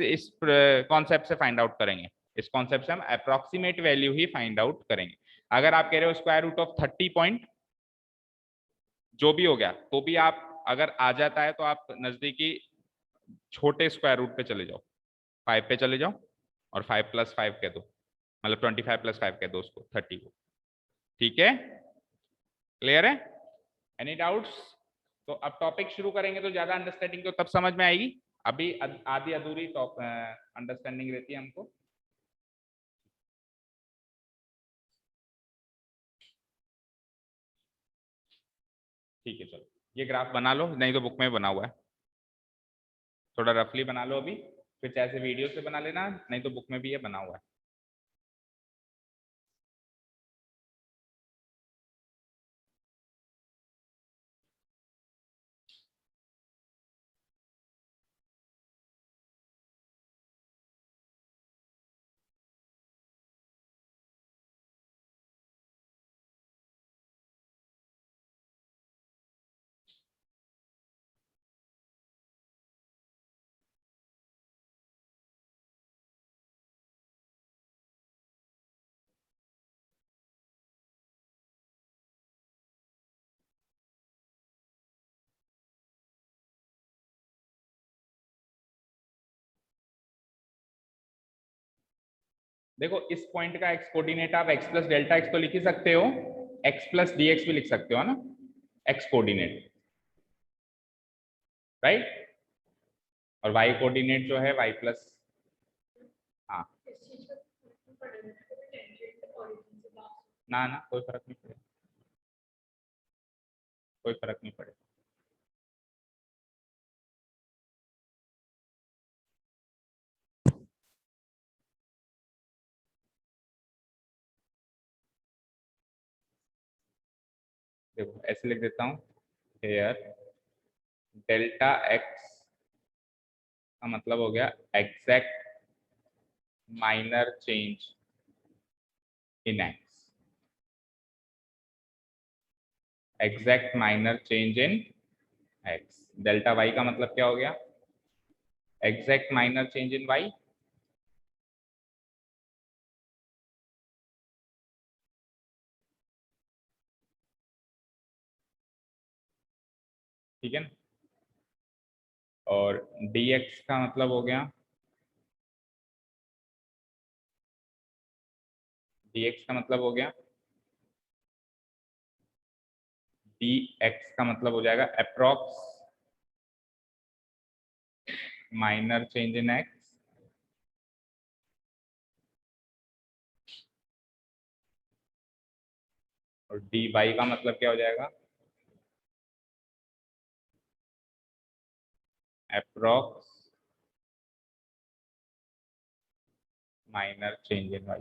कॉन्सेप्ट से फाइंड आउट करेंगे, इस कॉन्सेप्ट से हम अप्रोक्सीमेट वैल्यू ही फाइंड आउट करेंगे। अगर आप कह रहे हो स्क्वायर रूट ऑफ 30 पॉइंट जो भी हो गया, तो भी आप अगर आ जाता है तो आप नजदीकी छोटे स्क्वायर रूट पे चले जाओ, 5 पे चले जाओ और 5 + 5 कह दो, मतलब 25 + 5 कह दो उसको 30 को। ठीक है, क्लियर है? Any doubts? तो अब टॉपिक शुरू करेंगे तो ज्यादा अंडरस्टैंडिंग तो तब समझ में आएगी, अभी आधी अधूरी अंडरस्टैंडिंग रहती है हमको। ठीक है, चलो ये ग्राफ बना लो, नहीं तो बुक में बना हुआ है, थोड़ा रफली बना लो अभी, फिर चाहे वीडियो से बना लेना, नहीं तो बुक में भी ये बना हुआ है। देखो इस पॉइंट का एक्स कोऑर्डिनेट आप x + डेल्टा एक्स तो लिख ही सकते हो, x + dx भी लिख सकते हो ना, x कोऑर्डिनेट, राइट, और y कोऑर्डिनेट जो है y प्लस, हाँ ना ना कोई फर्क नहीं पड़ेगा, कोई फर्क नहीं पड़ेगा। देखो ऐसे लिख देता हूँ, हेयर डेल्टा एक्स का मतलब हो गया exact minor change in x, exact minor change in x. Delta y का मतलब क्या हो गया, exact minor change in y, ठीक है ना, और dx का मतलब हो गया, dx का मतलब हो गया, dx का मतलब हो जाएगा approx minor change in x, और dy का मतलब क्या हो जाएगा, approx minor change in y.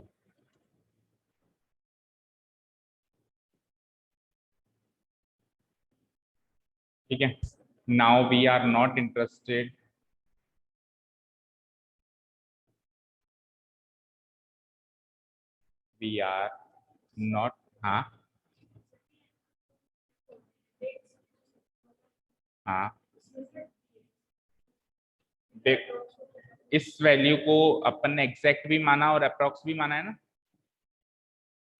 ठीक है, now we are not interested, we are not, हाँ हाँ, देख इस वैल्यू को अपन ने एग्जैक्ट भी माना और अप्रॉक्स भी माना है ना,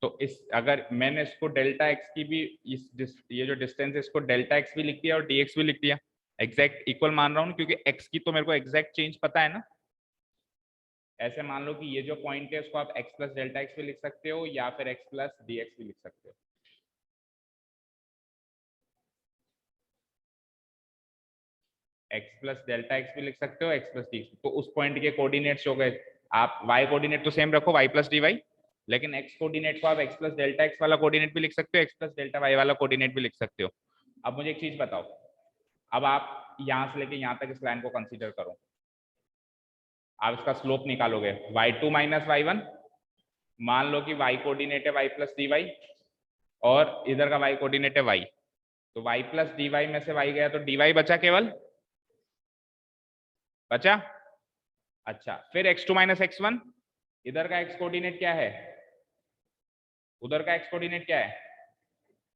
तो इस अगर मैंने इसको डेल्टा एक्स की भी ये जो डिस्टेंस है इसको डेल्टा एक्स भी लिख दिया और dx भी लिख दिया, एग्जैक्ट इक्वल मान रहा हूँ क्योंकि x की तो मेरे को एग्जैक्ट चेंज पता है ना। ऐसे मान लो कि ये जो पॉइंट है उसको आप x + डेल्टा एक्स भी लिख सकते हो या फिर x + dx भी लिख सकते हो, x + डेल्टा एक्स भी लिख सकते हो, x + dx, तो उस पॉइंट के कोऑर्डिनेट्स हो गए, आप y कोऑर्डिनेट तो सेम रखो y + dy, लेकिन x कोऑर्डिनेट को आप x + डेल्टा एक्स वाला कोऑर्डिनेट भी लिख सकते हो, x + डेल्टा y वाला कोऑर्डिनेट भी लिख सकते हो। अब मुझे एक चीज बताओ, अब आप यहां से लेके यहां तक इस लाइन को कंसीडर करो, आप इसका स्लोप निकालोगे y2 माइनस y1, मान लो कि y कोऑर्डिनेट है y प्लस डी वाई और इधर का y कोऑर्डिनेट है y, तो y प्लस डी वाई में से y गया तो dy बचा, केवल बचा। अच्छा, फिर x2 माइनस x1, इधर का x कोऑर्डिनेट क्या है, उधर का x कोऑर्डिनेट क्या है,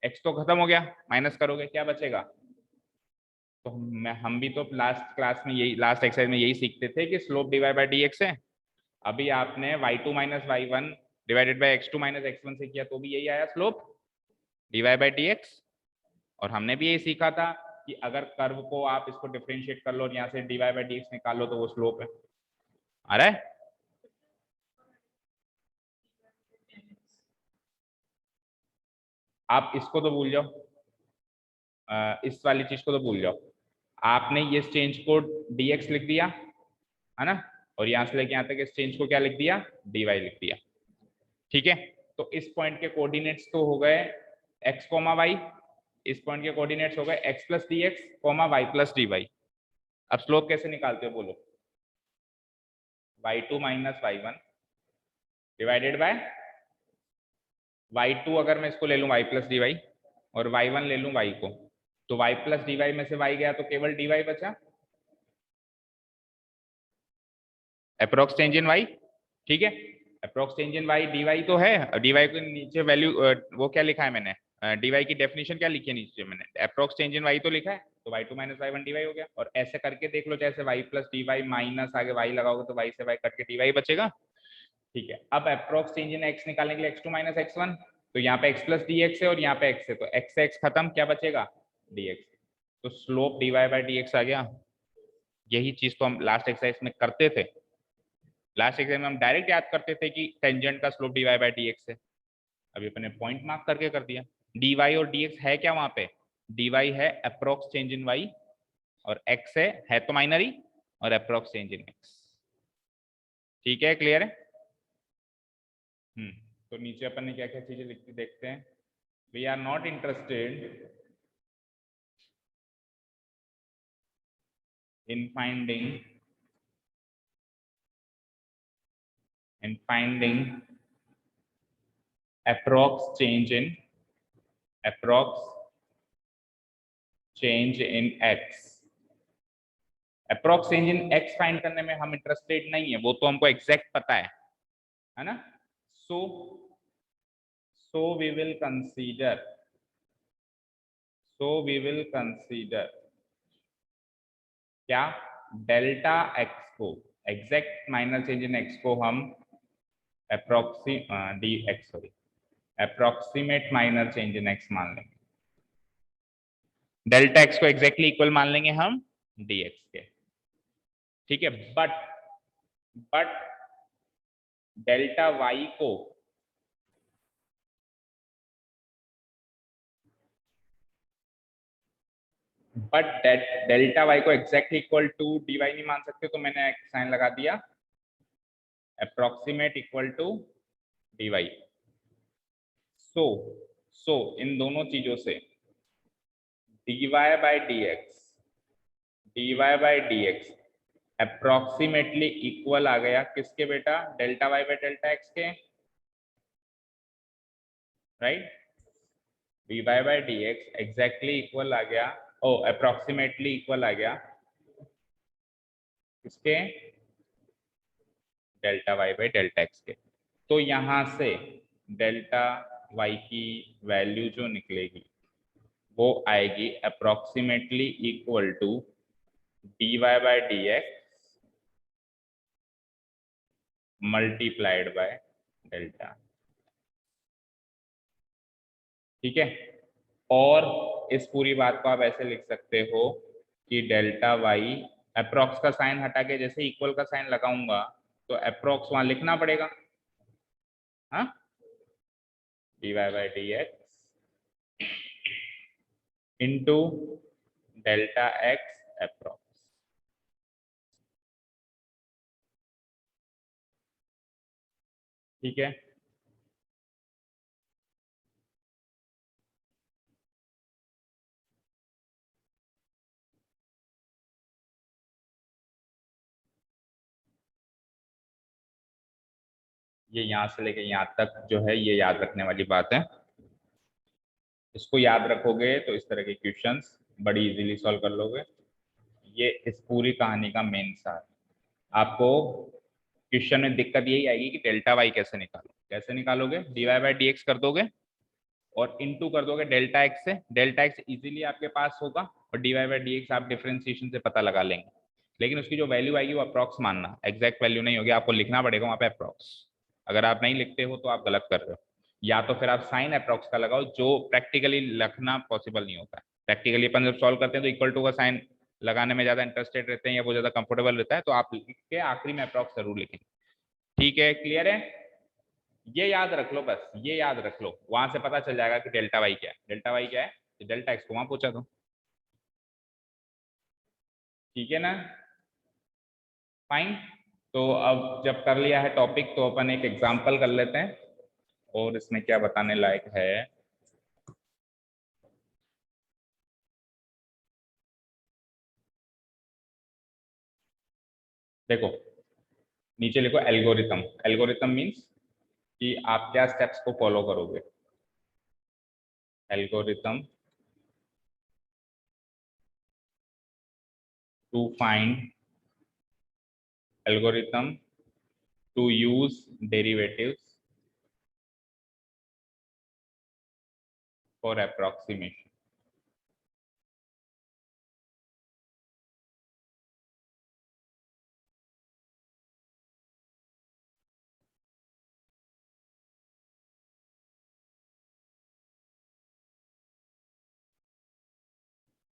x तो खत्म हो गया, माइनस करोगे क्या बचेगा। तो हम भी तो लास्ट क्लास में यही, लास्ट एक्सरसाइज में यही सीखते थे कि slope dy by d x है। अभी आपने y2 minus y1 divided by x2 minus x1 से किया तो भी यही आया slope dy by d x. और हमने भी यही सीखा था कि अगर कर्व को आप इसको डिफरेंशिएट कर लो और यहाँ से dy बाई डी एक्स निकाल लो तो वो स्लोप है। आ रहा है? आप इसको तो भूल जाओ, इस वाली चीज को तो भूल जाओ। आपने ये चेंज को dx लिख दिया है ना, और यहां से लेके यहां तक इस चेंज को क्या लिख दिया, dy लिख दिया। ठीक है, तो इस पॉइंट के कोऑर्डिनेट्स तो हो गए x कोमा वाई, इस पॉइंट के कोऑर्डिनेट्स हो गए x plus d x comma y plus d y. अब स्लोप कैसे निकालते हो बोलो, y2 minus y1 divided bye y2, अगर मैं इसको ले लूं y प्लस डी वाई और y1 ले लूं y को, तो y प्लस डी वाई में से y गया तो केवल dy बचा, अप्रोक्स चेंज इन y। ठीक है, अप्रोक्स चेंज इन y dy तो है, dy के नीचे वैल्यू वो क्या लिखा है मैंने, dy की डेफिनेशन क्या लिखी है नीचे मैंने, अप्रोक्स चेंज इन y तो लिखा है, तो y2 माइनस y1 dy हो गया। और ऐसे करके देख लो, जैसे y plus d y minus आगे y लगाओगे तो y से y कट के dy बचेगा। ठीक है, अब अप्रोक्स चेंज इन x निकालने के लिए x2 माइनस x1, तो यहाँ पे x प्लस डी एक्स है और यहाँ पे x है, तो x से x खत्म, क्या बचेगा dx। तो slope dy by d x आ गया। यही चीज तो हम लास्ट एक्सरसाइज में करते थे, लास्ट एग्जाम में हम डायरेक्ट याद करते थे कि टेंजेंट का slope dy by d x है। अभी अपने पॉइंट मार्क करके कर दिया। dy और dx है क्या वहां पे, dy है अप्रोक्स चेंज इन y और x है तो माइनरी और अप्रोक्स चेंज इन x। ठीक है, क्लियर है। तो नीचे अपन ने क्या क्या चीजें लिखी देखते हैं। We are not interested in finding approx change in x। Approx change in x find करने में हम इंटरेस्टेड नहीं है, वो तो हमको एग्जैक्ट पता है ना। सो वी विल कंसीडर क्या, डेल्टा x को, exact minor change in x को हम approximate minor change in x मान लेंगे, डेल्टा x को एग्जैक्टली इक्वल मान लेंगे हम dx के। ठीक है, बट डेल्टा y को डेल्टा y को एग्जैक्टली इक्वल टू dy नहीं मान सकते, तो मैंने एक साइन लगा दिया approximate equal to dy। So इन दोनों चीजों से dy by dx approximately equal आ गया किसके बेटा, delta y by delta x के, right. dy by dx exactly equal आ गया, ओ अप्रोक्सीमेटली इक्वल आ गया किसके, delta y by delta x के। तो यहां से डेल्टा y की वैल्यू जो निकलेगी वो आएगी approximately equal to dy by dx multiplied by delta. ठीक है, और इस पूरी बात को आप ऐसे लिख सकते हो कि डेल्टा वाई, अप्रोक्स का साइन हटा के जैसे इक्वल का साइन लगाऊंगा तो अप्रोक्स वहां लिखना पड़ेगा, हाँ, dy by d x into delta x approx. ठीक है, ये यहाँ से लेके यहाँ तक जो है ये याद रखने वाली बात है। इसको याद रखोगे तो इस तरह के क्वेश्चंस बड़ी इजीली सॉल्व कर लोगे। ये इस पूरी कहानी का मेन सार। आपको क्वेश्चन में दिक्कत यही आएगी कि डेल्टा वाई कैसे निकालो। कैसे निकालोगे? D y by d x कर दोगे और इनटू कर दोगे डेल्टा एक्स से। डेल्टा एक्स इजीली आपके पास होगा और d y by d x आप डिफरेंशिएशन से पता लगा लेंगे। लेकिन उसकी जो वैल्यू आएगी वो अप्रॉक्स मानना, एग्जैक्ट वैल्यू नहीं होगी, आपको लिखना पड़ेगा वहाँ पे अप्रॉक्स। अगर आप नहीं लिखते हो तो आप गलत कर रहे हो। या तो फिर आप साइन अप्रॉक्स का लगाओ, जो प्रैक्टिकली लिखना पॉसिबल नहीं होता है। प्रैक्टिकली अपन जब सॉल्व करते हैं तो इक्वल टू का साइन लगाने में ज्यादा इंटरेस्टेड रहते हैं या वो ज्यादा कंफर्टेबल रहता है, तो आप लिख के आखिरी में अप्रॉक्स जरूर लिखेंगे। ठीक है, क्लियर है? ये याद रख लो, बस ये याद रख लो, वहां से पता चल जाएगा कि डेल्टा वाई क्या है। डेल्टा वाई क्या है? तो डेल्टा एक्स को वहां पूछा दो। ठीक है ना? फाइन। तो अब जब कर लिया है टॉपिक तो अपन एक एग्जांपल कर लेते हैं और इसमें क्या बताने लायक है। देखो, नीचे लिखो एल्गोरिथम। एल्गोरिथम मीन्स कि आप क्या स्टेप्स को फॉलो करोगे। Algorithm to find, algorithm to use derivatives for approximation.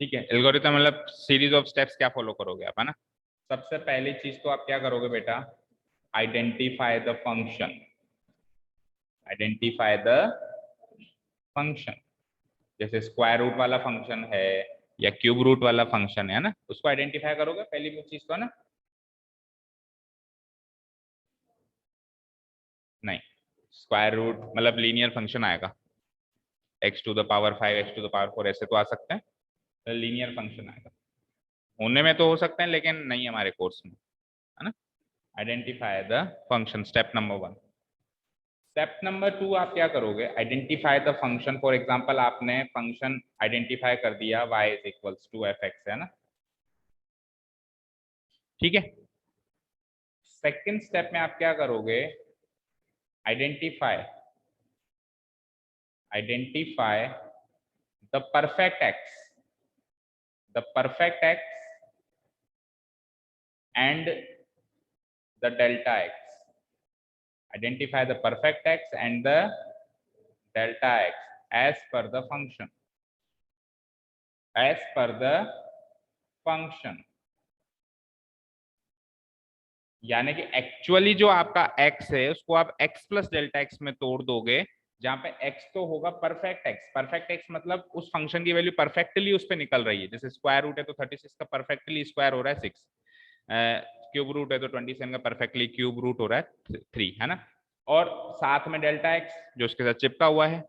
ठीक है, एल्गोरिथम मतलब सीरीज ऑफ स्टेप्स क्या फॉलो करोगे आप, है ना। सबसे पहली चीज तो आप क्या करोगे बेटा? Identify the function. Identify the function. जैसे स्क्वायर रूट वाला फंक्शन है या क्यूब रूट वाला फंक्शन है ना, उसको आइडेंटिफाई करोगे पहली चीज तो, है ना। नहीं, स्क्वायर रूट मतलब लीनियर फंक्शन आएगा, x to the power 5, x to the power 4, ऐसे तो आ सकते हैं। लीनियर फंक्शन आएगा, होने में तो हो सकते हैं लेकिन नहीं हमारे कोर्स में, है ना। Identify the function, step number 1। Step number 2 आप क्या करोगे? Identify the function. For example आपने फंक्शन आइडेंटिफाई कर दिया y is equals to f x, है ना। ठीक है, सेकंड स्टेप में आप क्या करोगे? Identify identify the perfect x, the perfect x and the delta x. identify the perfect x and the delta x as per the function, as per the function। यानी कि एक्चुअली जो आपका x है उसको आप x प्लस डेल्टा एक्स में तोड़ दोगे, जहां पे x तो होगा परफेक्ट x। परफेक्ट x मतलब उस फंक्शन की वैल्यू परफेक्टली उस पे निकल रही है। जैसे स्क्वायर रूट है तो 36 का परफेक्टली स्क्वायर हो रहा है 6, क्यूब रूट है तो 27 का परफेक्टली क्यूब रूट हो रहा है 3, है ना। और साथ में डेल्टा एक्स जो उसके साथ चिपका हुआ है।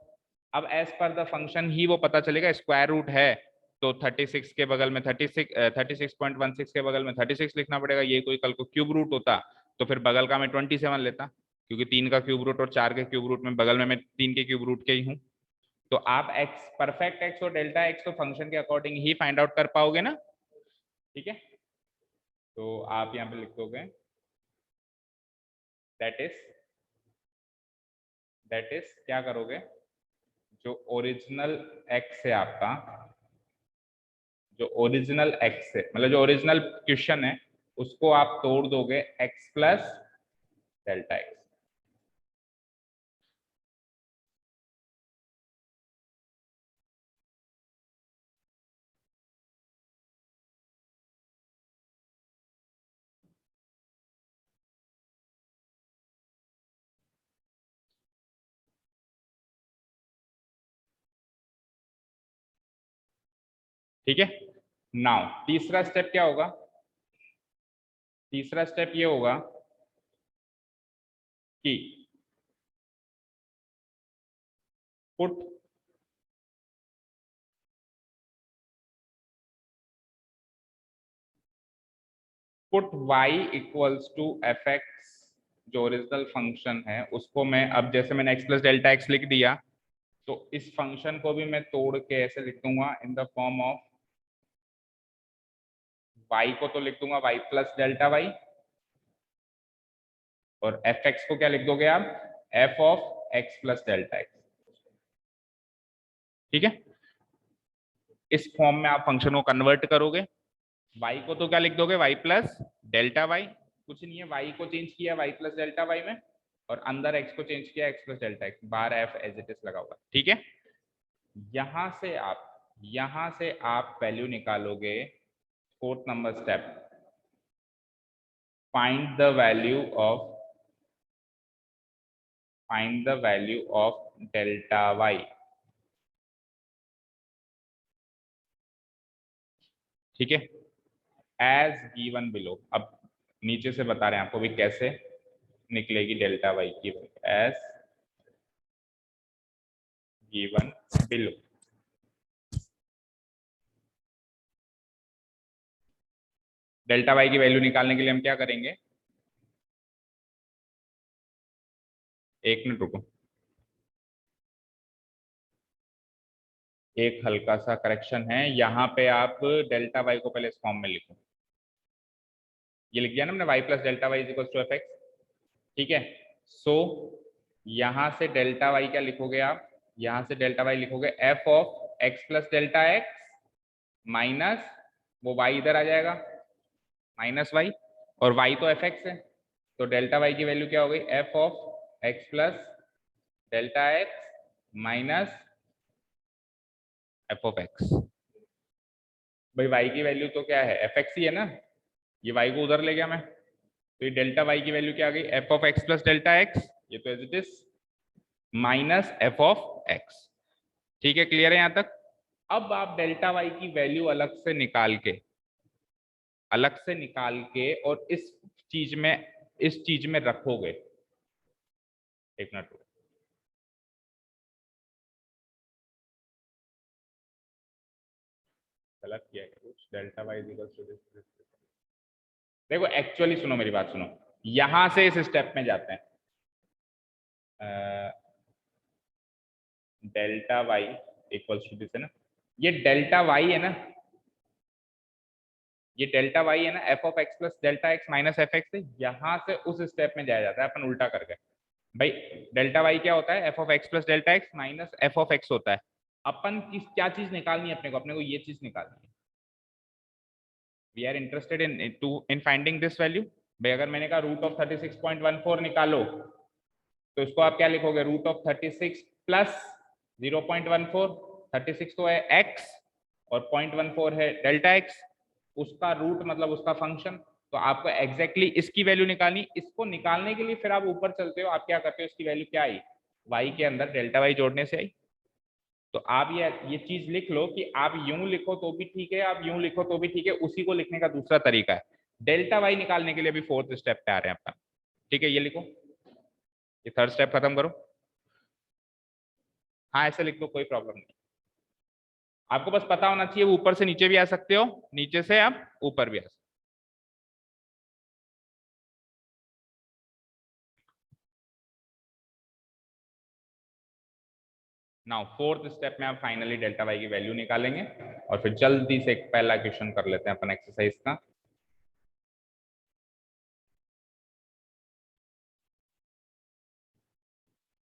अब एज पर द फंक्शन ही वो पता चलेगा, स्क्वायर रूट है तो 36 के बगल में 36.16 के बगल में 36 लिखना पड़ेगा। ये कोई कल को क्यूब रूट होता तो फिर बगल का मैं 27 लेता, क्योंकि 3 का क्यूब रूट और 4 के क्यूब रूट में बगल में मैं 3 के क्यूब रूट के ही हूँ। तो आप एक्स, परफेक्ट एक्स और डेल्टा एक्स तो फंक्शन के अकॉर्डिंग ही फाइंड आउट कर पाओगे ना। ठीक है, तो आप यहाँ पे लिख दोगे दैट इज क्या करोगे? जो ओरिजिनल एक्स है आपका, जो ओरिजिनल एक्स है मतलब जो ओरिजिनल क्वेश्चन है, उसको आप तोड़ दोगे एक्स प्लस डेल्टा एक्स। ठीक है, नाउ तीसरा स्टेप क्या होगा? तीसरा स्टेप ये होगा कि put put y equals to f x जो ओरिजिनल फंक्शन है उसको मैं, अब जैसे मैंने x प्लस डेल्टा एक्स लिख दिया, तो इस फंक्शन को भी मैं तोड़ के ऐसे लिख दूंगा इन द फॉर्म ऑफ y को तो लिख दूंगा y प्लस डेल्टा वाई, और एफ एक्स को क्या लिख दोगे आप, F of x plus delta x. ठीक है, इस फॉर्म में आप फंक्शन को कन्वर्ट करोगे। y को तो क्या लिख दोगे, y प्लस डेल्टा वाई, कुछ नहीं है, y को चेंज किया y प्लस डेल्टा वाई में, और अंदर x को चेंज किया x प्लस डेल्टा एक्स, बार एफ एज इट इज लगा हुआ। ठीक है, यहां से आप वैल्यू निकालोगे। Fourth number step, find the value of delta y. ठीक है, एज गिवन बिलो। अब नीचे से बता रहे हैं आपको भी कैसे निकलेगी डेल्टा वाई की value, as given below. Delta y की वैल्यू निकालने के लिए हम क्या करेंगे, एक मिनट रुको, एक हल्का सा करेक्शन है। यहाँ पे आप डेल्टा वाई को पहले इस फॉर्म में लिखो, ये लिख दिया ना हमने, y plus delta y is equal to f x. ठीक है, सो यहाँ से डेल्टा वाई क्या लिखोगे आप, यहाँ से डेल्टा वाई लिखोगे F of x plus delta x minus, वो वाई इधर आ जाएगा, माइनस वाई, और वाई तो एफ एक्स है, तो डेल्टा वाई की वैल्यू क्या हो गई, f of x plus delta x minus f of x. भाई वाई की वैल्यू तो क्या है, एफ एक्स ही है ना, ये वाई को उधर ले गया मैं, तो ये डेल्टा वाई की वैल्यू क्या आ गई, f of x plus delta x, ये तो as it is minus f of x. ठीक है, क्लियर है यहाँ तक। अब आप डेल्टा वाई की वैल्यू अलग से निकाल के और इस चीज में रखोगे। एक मिनट, गलत किया है कुछ, delta y is equal to this. देखो एक्चुअली सुनो मेरी बात सुनो, यहां से इस स्टेप में जाते हैं, delta y equals to this है ना, ये डेल्टा वाई है ना, ये डेल्टा वाई है ना, f of x plus delta x minus F x, यहां से उस स्टेप में जाया जाता है अपन उल्टा करके। भाई डेल्टा वाई क्या होता है, F of x plus delta x minus f of x होता है। अपन किस क्या चीज निकालनी है अपने को ये चीज निकालनी है। We are interested in finding this value. भाई अगर मैंने कहा रूट ऑफ 36.14 निकालो, तो इसको आप क्या लिखोगे, रूट ऑफ 36 प्लस 0.14, 36 तो है x और 0.14 है डेल्टा x, उसका रूट मतलब उसका फंक्शन। तो आपको एग्जैक्टली इसकी वैल्यू निकालनी, इसको निकालने के लिए फिर आप ऊपर चलते हो, आप क्या करते हो, इसकी वैल्यू क्या आई, y के अंदर डेल्टा y जोड़ने से आई। तो आप ये चीज लिख लो कि आप यूं लिखो तो भी ठीक है, आप यूं लिखो तो भी ठीक है, उसी को लिखने का दूसरा तरीका है। डेल्टा वाई निकालने के लिए भी फोर्थ स्टेप पे आ रहे हैं अपन। ठीक है, ये लिखो, ये थर्ड स्टेप खत्म करो। हाँ ऐसे लिख दो, कोई प्रॉब्लम नहीं, आपको बस पता होना चाहिए, ऊपर से नीचे भी आ सकते हो, नीचे से आप ऊपर भी आ सकते हो। नाउ फोर्थ स्टेप में आप फाइनली डेल्टा वाई की वैल्यू निकालेंगे, और फिर जल्दी से एक पहला क्वेश्चन कर लेते हैं अपन एक्सरसाइज का।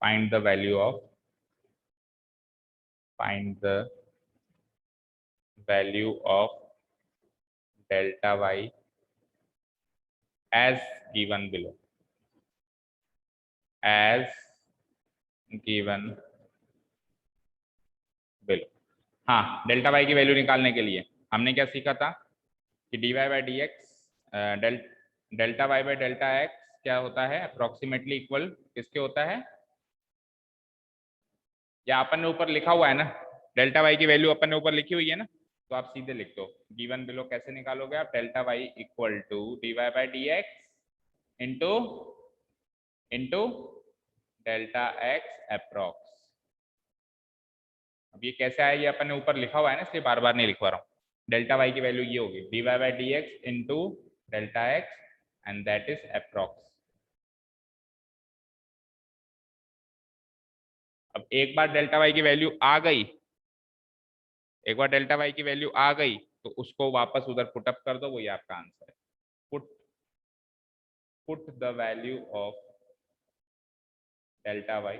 Find the value of delta y as given below, as given below। हाँ, डेल्टा वाई की वैल्यू निकालने के लिए हमने क्या सीखा था कि d y by d x, delta y by delta x क्या होता है, अप्रोक्सीमेटली इक्वल किसके होता है, या अपन ने ऊपर लिखा हुआ है ना, डेल्टा वाई की वैल्यू अपन ने ऊपर लिखी हुई है ना, तो आप सीधे लिख दो गिवन बिलो। कैसे निकालोगे आप, delta y equal to d y by d x into delta x approx. अब ये कैसे आया, ये अपन ने ऊपर लिखा हुआ है ना, इसलिए बार बार नहीं लिखवा रहा हूँ। डेल्टा वाई की वैल्यू ये होगी d y by d x into delta x, and that is approx. अब एक बार डेल्टा वाई की वैल्यू आ गई, एक बार डेल्टा वाई की वैल्यू आ गई तो उसको वापस उधर पुटअप कर दो, वही आपका आंसर है। Put the value of delta y,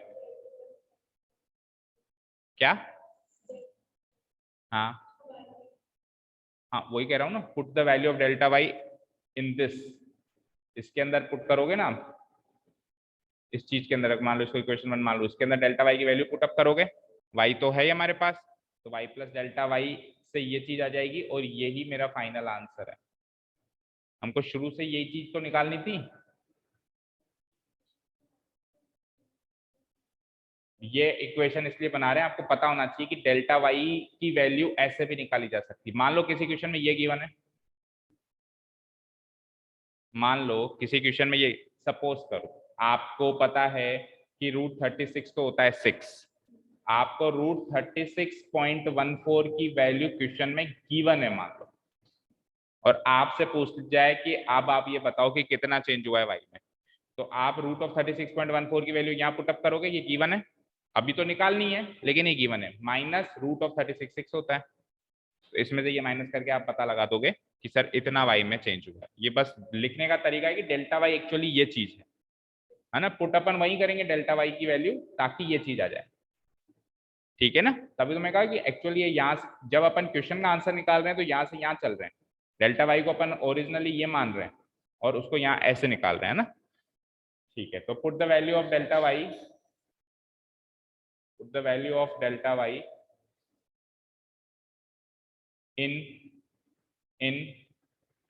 क्या, हाँ हाँ वही कह रहा हूँ ना, put the value of delta y in this, इसके अंदर पुट करोगे ना, इस चीज के अंदर मान लो इसको इक्वेशन 1 मान लो, इसके अंदर डेल्टा वाई की वैल्यू पुटअप करोगे, वाई तो है हमारे पास, तो वाई प्लस डेल्टा वाई से ये चीज आ जाएगी और यही मेरा फाइनल आंसर है। हमको शुरू से यही चीज तो निकालनी थी। ये इक्वेशन इसलिए बना रहे हैं, आपको पता होना चाहिए कि डेल्टा वाई की वैल्यू ऐसे भी निकाली जा सकती है। मान लो किसी क्वेश्चन में ये गिवन है, मान लो किसी क्वेश्चन में ये, सपोज करो आपको पता है कि √36 तो होता है 6, आपको √36.14 की वैल्यू क्वेश्चन में गिवन है मान लो, और आपसे पूछ जाए कि अब आप ये बताओ कि कितना चेंज हुआ है वाई में, तो आप √36.14 की वैल्यू यहाँ पुटअप करोगे, ये गिवन है, अभी तो निकालनी है लेकिन ये गिवन है, माइनस √36 होता है, तो इसमें से ये माइनस करके आप पता लगा दोगे कि सर इतना वाई में चेंज हुआ है। ये बस लिखने का तरीका है कि डेल्टा वाई एक्चुअली ये चीज है ना, पुट अपन वही करेंगे डेल्टा वाई की वैल्यू ताकि ये चीज आ जाए, ठीक है ना। तभी तो मैं कहा कि एक्चुअली ये यहाँ जब अपन क्वेश्चन का आंसर निकाल रहे हैं तो यहाँ से यहाँ चल रहे हैं, डेल्टा वाई को अपन ओरिजिनली ये मान रहे हैं और उसको यहाँ ऐसे निकाल रहे हैं ना, ठीक है। तो put the value of delta y, put the value of delta y in in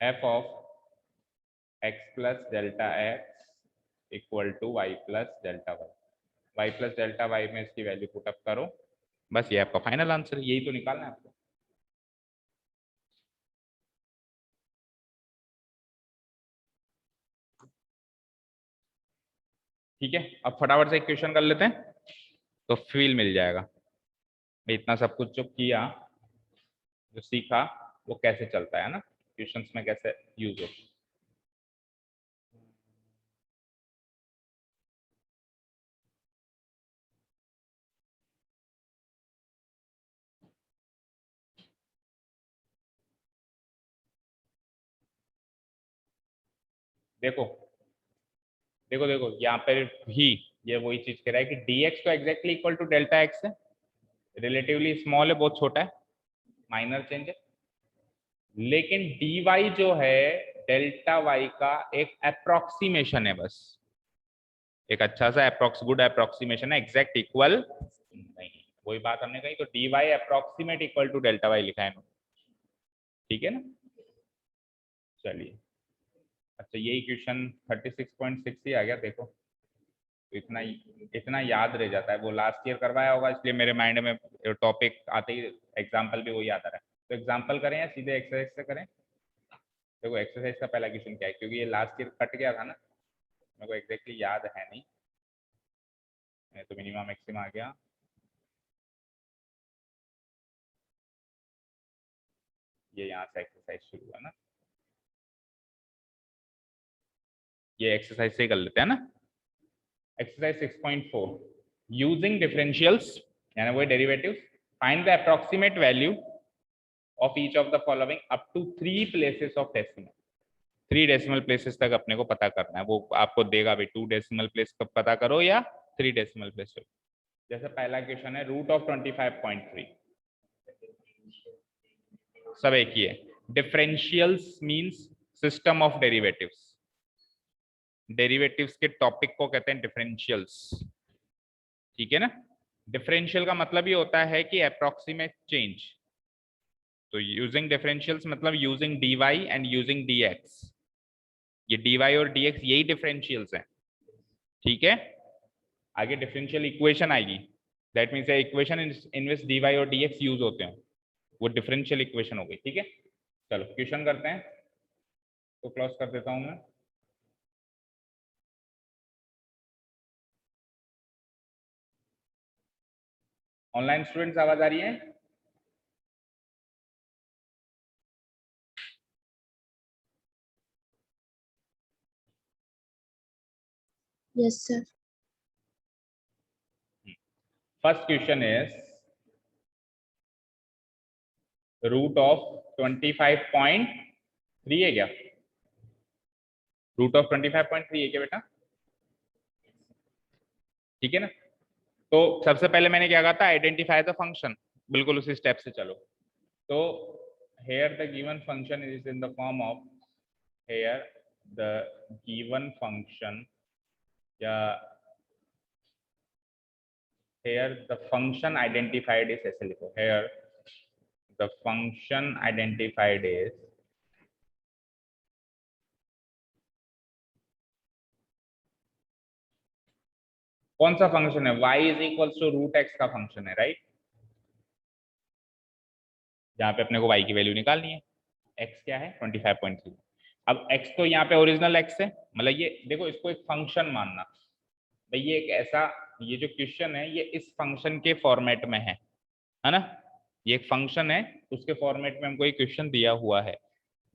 f of x plus delta x equal to y plus delta y, y plus delta y में इसकी वैल्यू पुटअप करो, बस ये आपका final answer, यही तो निकालना है आपको। ठीक है, अब फटाफट से एक क्वेश्चन कर लेते हैं तो फील मिल जाएगा इतना सब कुछ जो किया, जो सीखा, वो कैसे चलता है ना, क्वेश्चंस में कैसे यूज होता है। देखो देखो देखो यहाँ पर भी ये वही चीज कह रहा है कि dx तो exactly equal to delta x है, रिलेटिवली स्मॉल है, बहुत छोटा है, माइनर चेंज है, लेकिन dy जो है डेल्टा वाई का एक अप्रोक्सीमेशन है, बस एक अच्छा सा अप्रोक्स गुड अप्रोक्सीमेशन है, एग्जैक्ट इक्वल नहीं, वही बात हमने कही, तो dy approximate equal to delta y लिखा है, ठीक है ना। चलिए, अच्छा यही क्वेश्चन 36.6 ही आ गया, देखो तो इतना इतना याद रह जाता है, वो लास्ट ईयर करवाया होगा इसलिए मेरे माइंड में टॉपिक आते ही एग्जाम्पल भी वही आता रहा है। तो एग्जाम्पल करें या सीधे एक्सरसाइज से करें। देखो एक्सरसाइज का पहला क्वेश्चन क्या है, क्योंकि ये लास्ट ईयर कट गया था ना, मेरे को एग्जैक्टली याद है नहीं, तो मिनिमम मैक्सिमम आ गया। ये यहाँ से एक्सरसाइज शुरू हुआ ना, ये एक्सरसाइज से कर लेते हैं ना। एक्सरसाइज 6.4, यूजिंग डिफरेंशियल्स यानी वो derivatives, find the approximate value of each of the following up to 3 places of decimal. 3 decimal places तक अपने को पता करना है, वो आपको देगा भी 2 डेसिमल प्लेस तक पता करो या 3 डेसिमल प्लेस। जैसे पहला क्वेश्चन है √25.3, सब एक ही है। Differentials means system of derivatives, derivatives के टॉपिक को कहते हैं डिफरेंशियल्स, ठीक है ना। डिफरेंशियल का मतलब ये होता है कि अप्रोक्सीमेट चेंज, तो यूजिंग डिफरेंशियल्स मतलब using dy and using dx, ये dy और dx यही डिफरेंशियल्स हैं, ठीक है। आगे डिफरेंशियल इक्वेशन आएगी, that means equation in which dy और dx यूज होते हैं, वो डिफरेंशियल इक्वेशन हो गई, ठीक है। चलो क्वेश्चन करते हैं, तो क्लोज कर देता हूं मैं। ऑनलाइन स्टूडेंट्स आवाज आ रही है। Yes, sir. First question is root of 25.3 है क्या? रूट ऑफ 25.3 है क्या बेटा? ठीक है ना? तो सबसे पहले मैंने क्या कहा था, आइडेंटिफाई द फंक्शन, बिल्कुल उसी स्टेप से चलो। तो here the given function is in the form of, here the given function या here the function identified is ऐसे लिखो, here the function identified is कौन सा फंक्शन है? y is equals to root x का फंक्शन है, right? जहां पे अपने को y की वैल्यू निकालनी है। x क्या है? 25.3। अब x तो यहाँ पे ओरिजिनल x है, मतलब ये देखो, इसको एक फंक्शन मानना भाई, ये एक ऐसा, ये जो क्वेश्चन है ये इस फंक्शन के फॉर्मेट में है ना? ये एक फंक्शन है, उसके फॉर्मेट में हमको एक क्वेश्चन दिया हुआ है,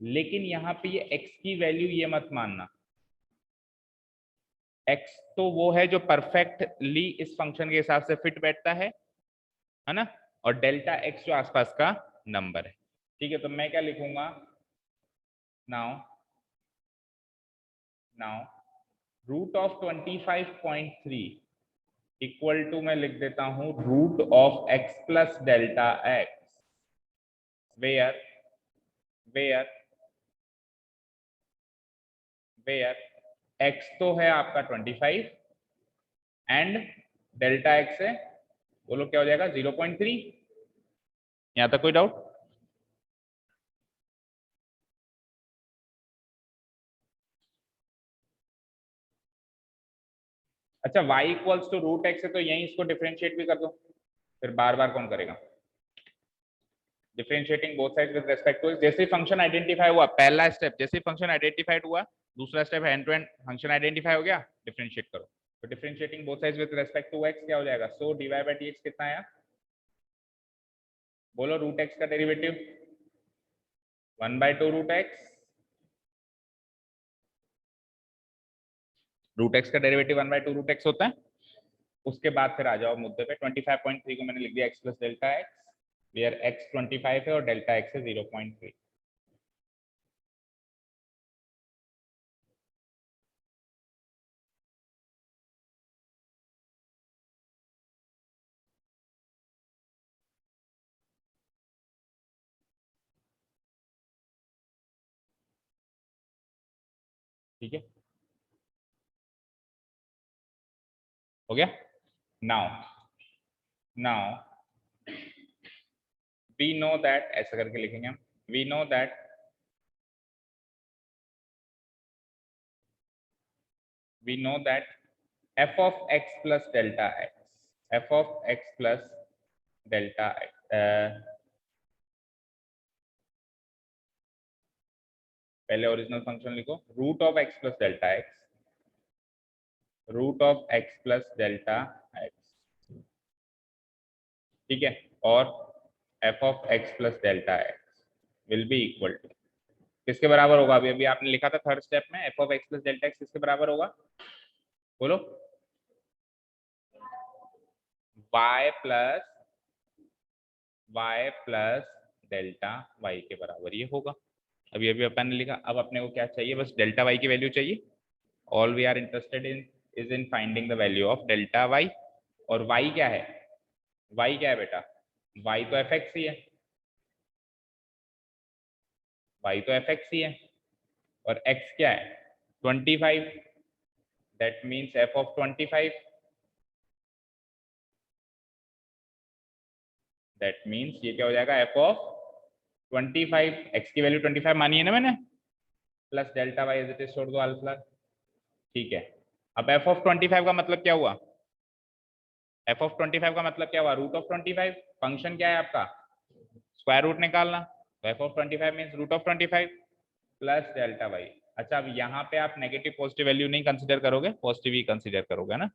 लेकिन यहाँ पे ये x की वैल्यू ये मत मानना। x तो वो है जो परफेक्टली इस फंक्शन के हिसाब से फिट बैठता है ना? और डेल्टा x जो आसपास का नंबर है। ठीक है, तो मैं क्या लिखूंगा? Now root of 25.3 equal to, मैं लिख देता हूं root of x plus delta x, where x तो है आपका 25 एंड डेल्टा x है, बोलो क्या हो जाएगा? 0.3। यहां तक कोई डाउट? अच्छा, y equals to root x है तो यहीं इसको डिफरेंशिएट भी कर दो, फिर बार बार कौन करेगा? Differentiating both sides with respect to, जैसे फंक्शन आइडेंटिफाई हुआ, पहला स्टेप, जैसे फंक्शन आइडेंटिफाइड हुआ, दूसरा step end to end function identify हो गया, डिफरेंशिएट करो। तो differentiating both sides with respect to x क्या हो जाएगा? सो dy बाय dx कितना आया? बोलो, रूट x का derivative 1/2 root x, root x का डेरिवेटिव 1/2 रूट x होता है। उसके बाद फिर आ जाओ मुद्दे पे, 25.3 को मैंने लिख दिया x plus delta x, where x 25 है और डेल्टा x है 0.3। ठीक है, हो गया? नाउ वी नो दैट, ऐसा करके लिखेंगे हम, we know that f of x plus delta x, f of x plus delta x, पहले ओरिजिनल फंक्शन लिखो, root of x plus delta x, root of x plus delta x, ठीक है, और f of x plus delta x will be equal to, किसके बराबर होगा? अभी अभी आपने लिखा था थर्ड स्टेप में, f of x plus delta x किसके बराबर होगा? बोलो, y प्लस डेल्टा y के बराबर ये होगा। अभी अभी अपन ने लिखा, अब अपने को क्या चाहिए? बस डेल्टा y की वैल्यू चाहिए। All we are interested in is in finding the value of delta y। और y क्या है? y क्या है बेटा? y तो fx ही है, y तो fx ही है, और x क्या है? 25, that means f of 25, that means ये क्या हो जाएगा? f ऑफ 25, x की वैल्यू 25 मानी है ना मैंने, plus delta y as it is छोड़ दो अल्फा। ठीक है, अब f ऑफ 25 का मतलब क्या हुआ? f ऑफ 25 का मतलब क्या हुआ? Root of 25। फंक्शन क्या है आपका? स्क्वायर रूट निकालना, तो f of 25 means root of 25 plus delta y। अच्छा, अब यहाँ पे आप नेगेटिव पॉजिटिव वैल्यू नहीं कंसीडर करोगे, पॉजिटिव ही कंसीडर करोगे ना,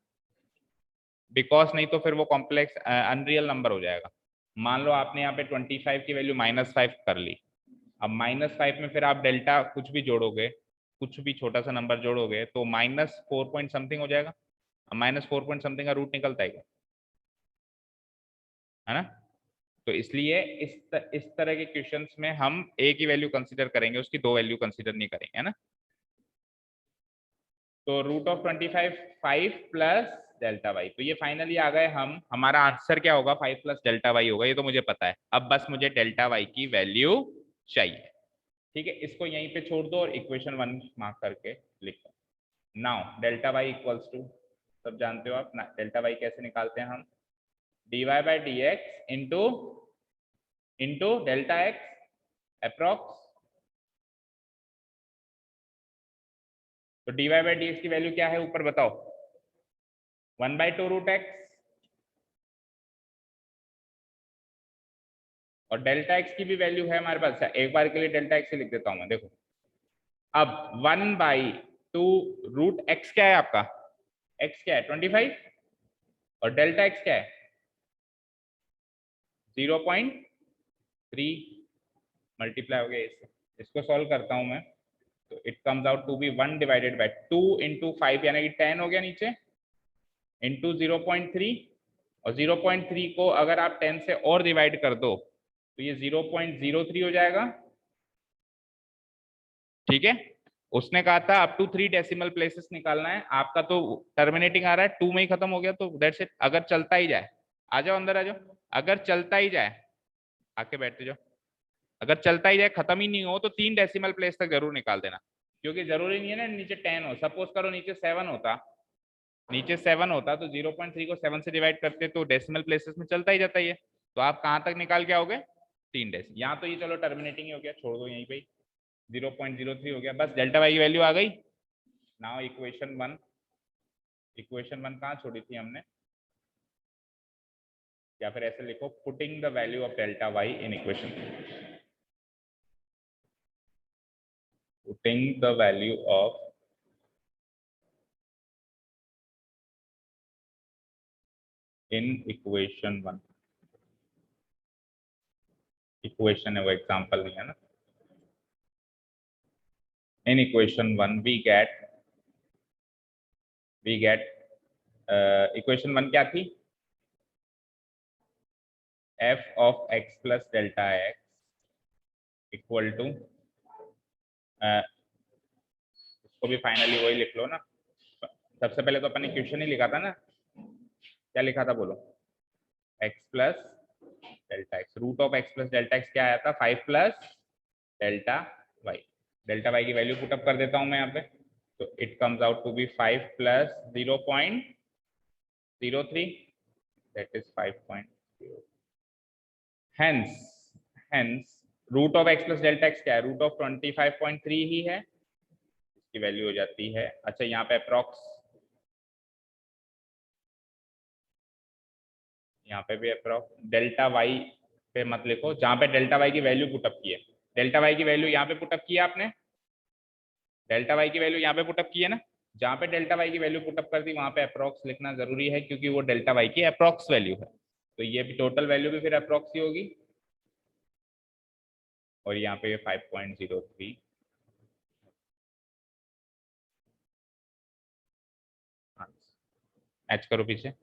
बिकॉज नहीं तो फिर वो कॉम्प्लेक्स अनरियल नंबर हो जाएगा। मान लो आपने यहाँ पे 25 की वैल्यू -5 कर ली, अब -5 में फिर आप डेल्टा कुछ भी जोड़ोगे, कुछ भी छोटा सा नंबर जोड़ोगे तो -4 पॉइंट समथिंग हो जाएगा। अब -4 पॉइंट समथिंग का रूट निकलता है क्या? है ना। तो इसलिए इस तरह के क्वेश्चंस में हम a की वैल्यू कंसीडर करेंगे, उसकी दो वैल्यू कंसीडर नहीं करेंगे, है ना। तो root of 25 5 plus delta y, तो ये फाइनली आ गए हम, हमारा आंसर क्या होगा 5 प्लस डेल्टा वाई होगा, ये तो मुझे पता है। अब बस मुझे डेल्टा वाई की वैल्यू चाहिए। ठीक है, इसको यहीं पे छोड़ दो और इक्वेशन 1 मार्क करके लिख दो। Now delta y equals to, सब जानते हो आप ना, डेल्टा वाई कैसे निकालते हैं हम, dy by d x into delta x approx. तो dy बाई डी एक्स की वैल्यू क्या है ऊपर बताओ, 1/2 रूट एक्स, और डेल्टा एक्स की भी वैल्यू है हमारे पास। एक बार के लिए डेल्टा एक्स ही लिख देता हूं मैं, देखो अब 1/2 रूट एक्स क्या है आपका, एक्स क्या है 25, और डेल्टा एक्स क्या है 0.3, मल्टीप्लाई हो गया इससे। इसको सॉल्व करता हूं मैं, तो it comes out to be 1 divided by 2 into 5, यानी कि 10 हो गया नीचे, इंटू 0.3, और 0.3 को अगर आप 10 से और डिवाइड कर दो तो ये 0.03 हो जाएगा। ठीक है, उसने कहा था अप टू 3 डेसिमल प्लेसेस निकालना है, आपका तो टर्मिनेटिंग आ रहा है 2 में ही खत्म हो गया, तो दैट्स इट। अगर चलता ही जाए, आ जाओ अंदर आ जाओ, अगर चलता ही जाए आके बैठते जाओ, अगर चलता ही जाए खत्म ही नहीं हो तो 3 डेसिमल प्लेस तक जरूर निकाल देना, क्योंकि जरूरी नहीं है ना नीचे 10 हो। सपोज करो नीचे 7 होता, नीचे 7 होता तो 0.3 को 7 से डिवाइड करते तो डेसिमल प्लेसेस में चलता ही जाता है। तो आप कहाँ तक निकाल के आओगे, 3 डेसिमल। यहाँ तो ये चलो टर्मिनेटिंग ही हो गया, छोड़ दो यहीं पे, 0.03 हो गया, बस डेल्टा वाई की वैल्यू आ गई। नाउ इक्वेशन 1, इक्वेशन 1 कहाँ छोड़ी थी हमने, या फिर ऐसे लिखो, putting the value of delta y in equation, putting the value of in equation 1, equation है वो, एग्जांपल नहीं है ना। In equation 1 we get equation 1 क्या थी, f of x plus delta x equal to, इसको भी फाइनली वही लिख लो ना। सबसे पहले तो अपन ने क्वेश्चन ही लिखा था ना, क्या लिखा था बोलो, x plus delta x, root of x plus delta x क्या आया था 5 plus delta y. Delta y की वैल्यू पुटअप कर देता हूं मैं यहाँ पे, तो it comes out to be 5 प्लस 0.03, that is 5.0। Hence root of x plus delta x क्या है, रूट ऑफ 25.3 ही है, इसकी वैल्यू हो जाती है, अच्छा यहाँ पे अप्रॉक्स, यहाँ पे भी अप्रॉक्स, डेल्टा वाई पे मत लिखो, जहाँ पे डेल्टा वाई की वैल्यू पुटअप की है, डेल्टा वाई की वैल्यू यहाँ पे पुटअप किया आपने, डेल्टा वाई की वैल्यू यहाँ पे पुटअप की है ना, जहाँ पे डेल्टा वाई की वैल्यू पुटअप कर दी वहां पे अप्रॉक्स लिखना जरूरी है, क्योंकि वो डेल्टा वाई की अप्रॉक्स वैल्यू है, तो ये भी टोटल वैल्यू भी फिर अप्रॉक्स ही होगी, और यहाँ पे 5.03। मैच करो पीछे,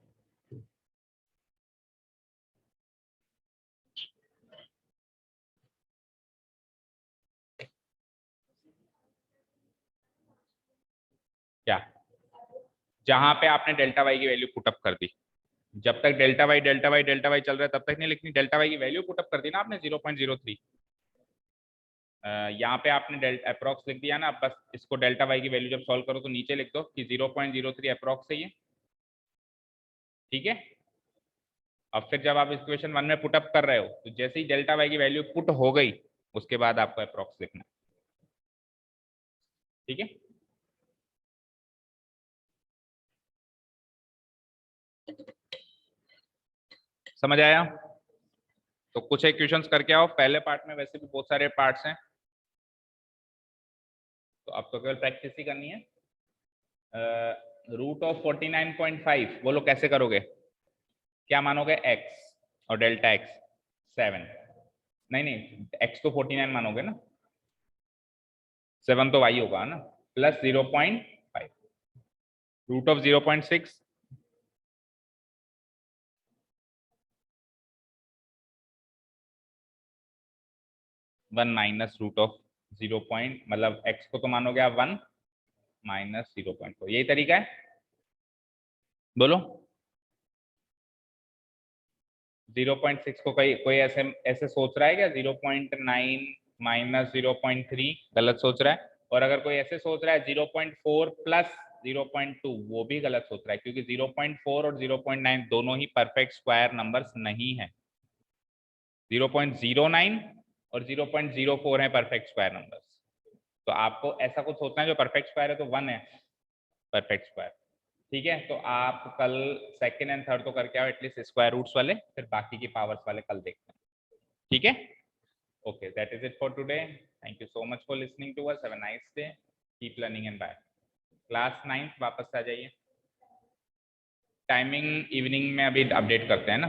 क्या, जहां पे आपने डेल्टा वाई की वैल्यू पुटअप कर दी, जब तक delta y delta y delta y चल रहा है तब तक नहीं लिखनी, डेल्टा वाई की वैल्यू पुटअप कर दी ना आपने 0.03, यहाँ पे आपने डेल्टा अप्रॉक्स लिख दिया ना, अब बस इसको डेल्टा वाई की वैल्यू जब सॉल्व करो तो नीचे लिख दो कि 0.03 अप्रॉक्स है ये। ठीक है, अब फिर जब आप इक्वेशन 1 में पुटअप कर रहे हो तो जैसे ही डेल्टा वाई की वैल्यू पुट हो गई उसके बाद आपको अप्रॉक्स लिखना है। ठीक है, समझ आया। तो कुछ एक क्वेश्चंस करके आओ, पहले पार्ट में वैसे भी बहुत सारे पार्ट्स हैं, तो आपको केवल प्रैक्टिस ही करनी है। रूट ऑफ 49.5 बोलो कैसे करोगे, क्या मानोगे x और डेल्टा x 7, नहीं x तो 49 मानोगे ना, 7 तो y होगा ना, plus 0.5, root of 0.6 1 minus root of 0 point, मतलब x को तो मानोगे आप 1 माइनस 0.4, यही तरीका है। बोलो 0.6 को कोई ऐसे ऐसे सोच रहा है क्या? 0.9 माइनस 0.3 गलत सोच रहा है। और अगर कोई ऐसे सोच रहा है 0.4 प्लस 0.2, वो भी गलत सोच रहा है, क्योंकि 0.4 और 0.9 दोनों ही परफेक्ट स्क्वायर नंबर्स नहीं है। 0.09 और 0.04 है परफेक्ट स्क्वायर नंबर्स। तो आपको ऐसा कुछ सोचना है जो परफेक्ट स्क्वायर है, तो 1 है परफेक्ट स्क्वायर। ठीक है, तो आप कल सेकंड एंड थर्ड तो करके आओ एटलीस्ट स्क्वायर रूट्स वाले, फिर बाकी की पावर्स वाले कल देखते हैं। ठीक है, okay, that is it for today. Thank you so much for listening to us. Have a nice day, keep learning and bye. Class 9 वापस आ जाइए। टाइमिंग इवनिंग में अभी अपडेट करते हैं ना।